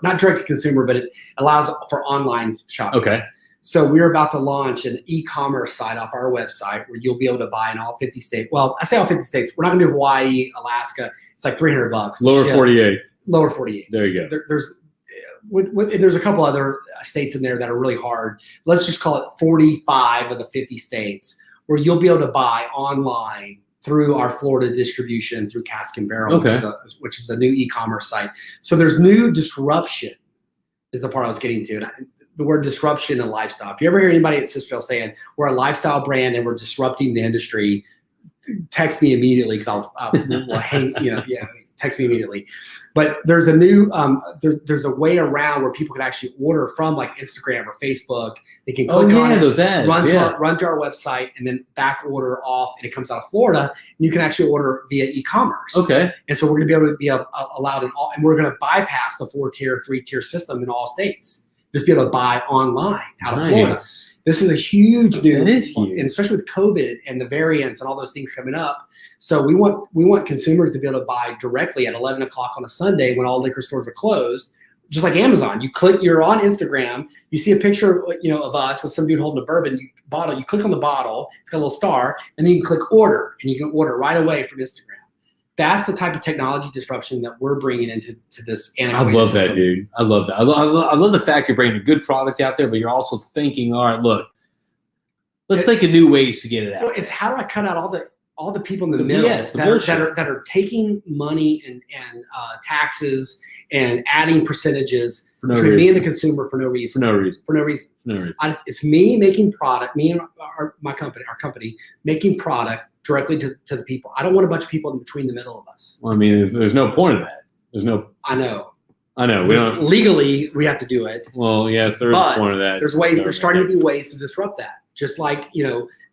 not direct to consumer, but it allows for online shopping. Okay. So we're about to launch an e-commerce site off our website where you'll be able to buy in all 50 states. Well, I say all 50 states. We're not going to do Hawaii, Alaska. It's like $300. Lower 48. Lower 48. There you go. There's a couple other states in there that are really hard. Let's just call it 45 of the 50 states where you'll be able to buy online through our Florida distribution through Cask and Barrel, which is a new e-commerce site. So there's new disruption is the part I was getting to. And the word disruption in lifestyle. If you ever hear anybody at Sisterdale saying we're a lifestyle brand and we're disrupting the industry, text me immediately because I'll hang, text me immediately. But there's a new, there's a way around where people can actually order from like Instagram or Facebook. They can click on it, those ads, run to our website, and then back order off, and it comes out of Florida. And you can actually order via e-commerce. Okay. And so we're going to be able to be allowed in all, and we're going to bypass the 4-tier, 3-tier system in all states. Just be able to buy online out of Florida. This is a huge new, that is huge. And especially with COVID and the variants and all those things coming up. So we want consumers to be able to buy directly at 11 o'clock on a Sunday when all liquor stores are closed, just like Amazon. You're on Instagram, you see a picture, of us with some dude holding a bourbon bottle. You click on the bottle, it's got a little star, and then you can click order, and you can order right away from Instagram. That's the type of technology disruption that we're bringing into this. I love that, dude. I love that. I love the fact you're bringing a good product out there, but you're also thinking, all right, look, let's think of new ways to get it out. Well, it's how do I cut out all the people in the middle that are taking money and taxes and adding percentages between me and the consumer for no reason. It's me making product, me and our company making product directly to the people. I don't want a bunch of people in between the middle of us. Well, I mean, there's no point of that. I know. We don't legally we have to do it. Well, yes, there's a point of that. There's starting to be ways to disrupt that. Just like,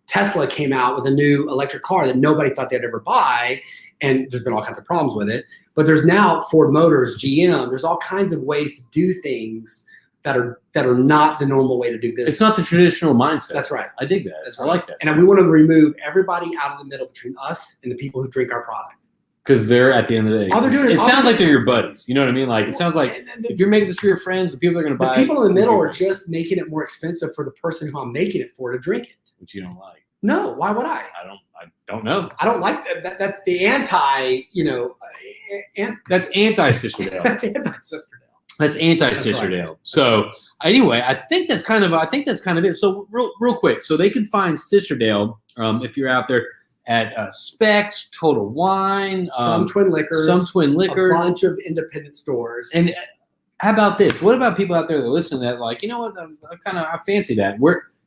Tesla came out with a new electric car that nobody thought they'd ever buy, and there's been all kinds of problems with it. But there's now Ford Motors, GM. There's all kinds of ways to do things that are not the normal way to do business. It's not the traditional mindset. That's right. I dig that. I like that. And we want to remove everybody out of the middle between us and the people who drink our product. Because they're at the end of the day. All they're doing it sounds like they're your buddies. You know what I mean? Like it sounds like if you're making this for your friends, the people that are going to buy it. The people in the middle are just making it more expensive for the person who I'm making it for to drink it. Which you don't like. No, why would I? I don't know. I don't like that. That's the anti, that's anti-Sisterdale. That's anti-Sisterdale. That's anti-Sisterdale. Right. So anyway, I think that's kind of it. So real quick, so they can find Sisterdale if you're out there at Specs, Total Wine, some Twin Liquors, a bunch of independent stores. And how about this? What about people out there that listen to that? Like, you know what? I fancy that.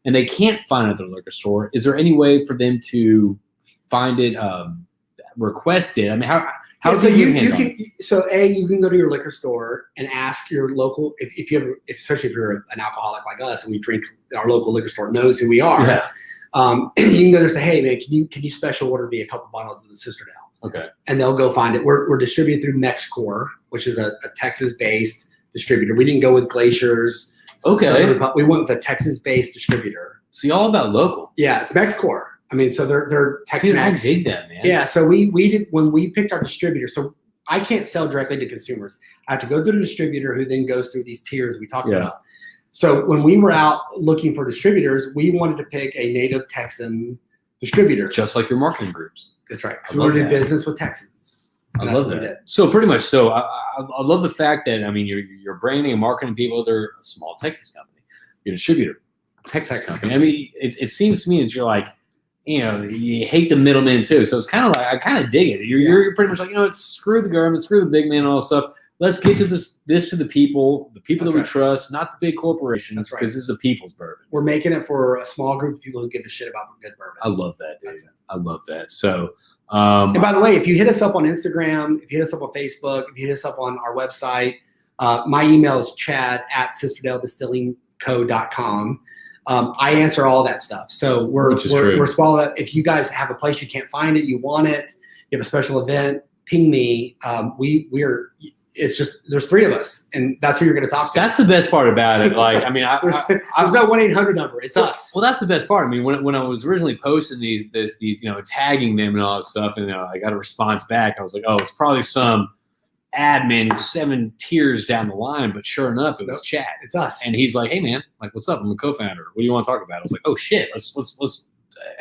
And they can't find it at their liquor store. Is there any way for them to find it, request it? I mean, how so you can you can go to your liquor store and ask your local especially if you're an alcoholic like us and we drink, our local liquor store knows who we are. Yeah. You can go there and say, hey man, can you special order me a couple bottles of the Sisterdale? Okay. And they'll go find it. We're distributed through Mexcor, which is a Texas-based distributor. We didn't go with Glaciers. Okay. We went with a Texas-based distributor. So all about local. Yeah, it's Mexcor. I mean, so they're Tex-Mex. Dude, I dig that, man. Yeah, so we did when we picked our distributor. So I can't sell directly to consumers. I have to go through the distributor who then goes through these tiers we talked about. So when we were out looking for distributors, we wanted to pick a native Texan distributor. Just like your marketing groups. That's right. So we're doing business with Texans. I love that. So pretty much, I love the fact that, I mean, you're branding and marketing people. They're a small Texas company. You're a distributor, Texas company. I mean, it seems to me that you're like, you hate the middleman too. So it's kind of like, I kind of dig it. You're pretty much like, screw the government, screw the big man and all that stuff. Let's get to this to the people that we trust, not the big corporations, because this is a people's bourbon. We're making it for a small group of people who give a shit about good bourbon. I love that, dude. I love that. So, and by the way, if you hit us up on Instagram, if you hit us up on Facebook, if you hit us up on our website, my email is chad@CisterdaledDistillingCo.com. I answer all that stuff. So we're small. If you guys have a place you can't find it, you want it, you have a special event, ping me. it's just there's 3 of us, and that's who you're going to talk to. That's the best part about it. Like, I mean, there's no 1-800 number. It's us. Well, that's the best part. I mean, when I was originally posting these, tagging them and all that stuff, and I got a response back, I was like, oh, it's probably some admin 7 tiers down the line. But sure enough, it was Chad. It's us. And he's like, hey man, like, what's up? I'm a co-founder. What do you want to talk about? I was like, oh shit, let's.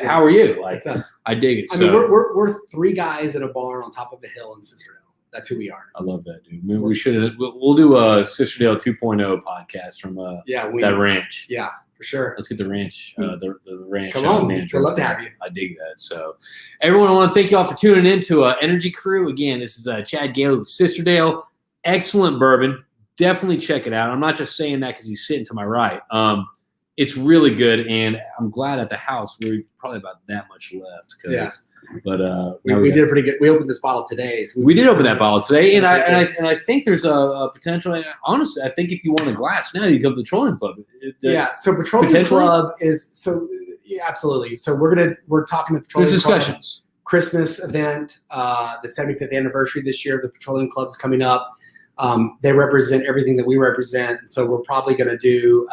How are you? Like, it's us. I dig it. I mean, we're 3 guys in a barn on top of a hill in Sisterdale. That's who we are. I love that, dude. Maybe we should. We'll do a Sisterdale 2.0 podcast from that ranch. Yeah, for sure. Let's get the ranch. The ranch. Come on, manager. we'd love to have you. I dig that. So, everyone, I want to thank y'all for tuning in to Energy Crew. Again, this is Chad Gailey with Sisterdale. Excellent bourbon. Definitely check it out. I'm not just saying that because he's sitting to my right. It's really good, and I'm glad at the house we're probably about that much left. Yeah. But we did a pretty good. We opened this bottle today. So we did open that bottle today, and I think there's a potential. Honestly, I think if you want a glass now, you go to the Petroleum Club. Yeah. So Petroleum Club is so yeah, absolutely. So we're talking to Petroleum There's Club. discussions. Christmas event, the 75th anniversary this year of the Petroleum Club is coming up. They represent everything that we represent, and so we're probably going to do,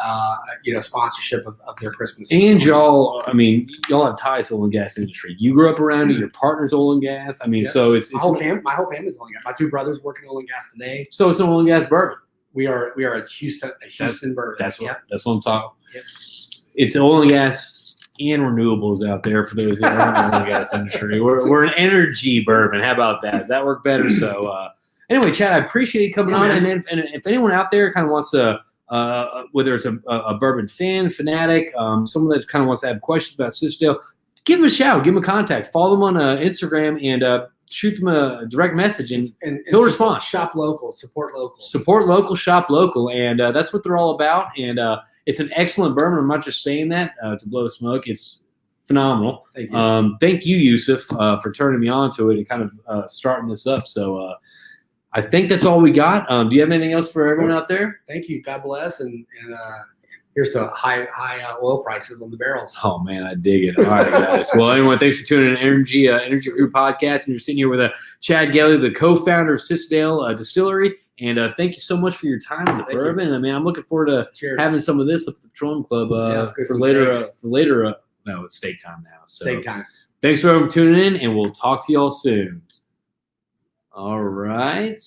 sponsorship of their Christmas. And y'all, I mean, y'all have ties to the oil and gas industry. You grew up around it. Your partner's oil and gas. I mean, so it's my whole family's oil and gas. My 2 brothers work in oil and gas today. So it's an oil and gas bourbon. We are a Houston bourbon. That's what I'm talking. Yep. It's oil and gas and renewables out there for those that are in the oil and gas industry. We're an energy bourbon. How about that? Does that work better? So. Anyway, Chad, I appreciate you coming on. And if anyone out there kind of wants to, whether it's a bourbon fanatic, someone that kind of wants to have questions about Sisterdale, give them a shout, give them a contact, follow them on Instagram, and shoot them a direct message, and he'll respond. Shop local, support local. Support local, shop local, and that's what they're all about. And it's an excellent bourbon. I'm not just saying that to blow smoke. It's phenomenal. Thank you. Thank you, Yusuf, for turning me on to it and kind of starting this up. So. I think that's all we got. Do you have anything else for everyone out there? Thank you. God bless. And here's to high oil prices on the barrels. Oh, man, I dig it. All right, guys. Well, anyway, thanks for tuning in to Energy Crew Podcast. And you're sitting here with Chad Gailey, the co-founder of Sisterdale Distillery. And thank you so much for your time in the bourbon. I mean, I'm looking forward to having some of this at the Petroleum Club for later. No, it's steak time now. So steak time. Thanks for tuning in, and we'll talk to y'all soon. All right.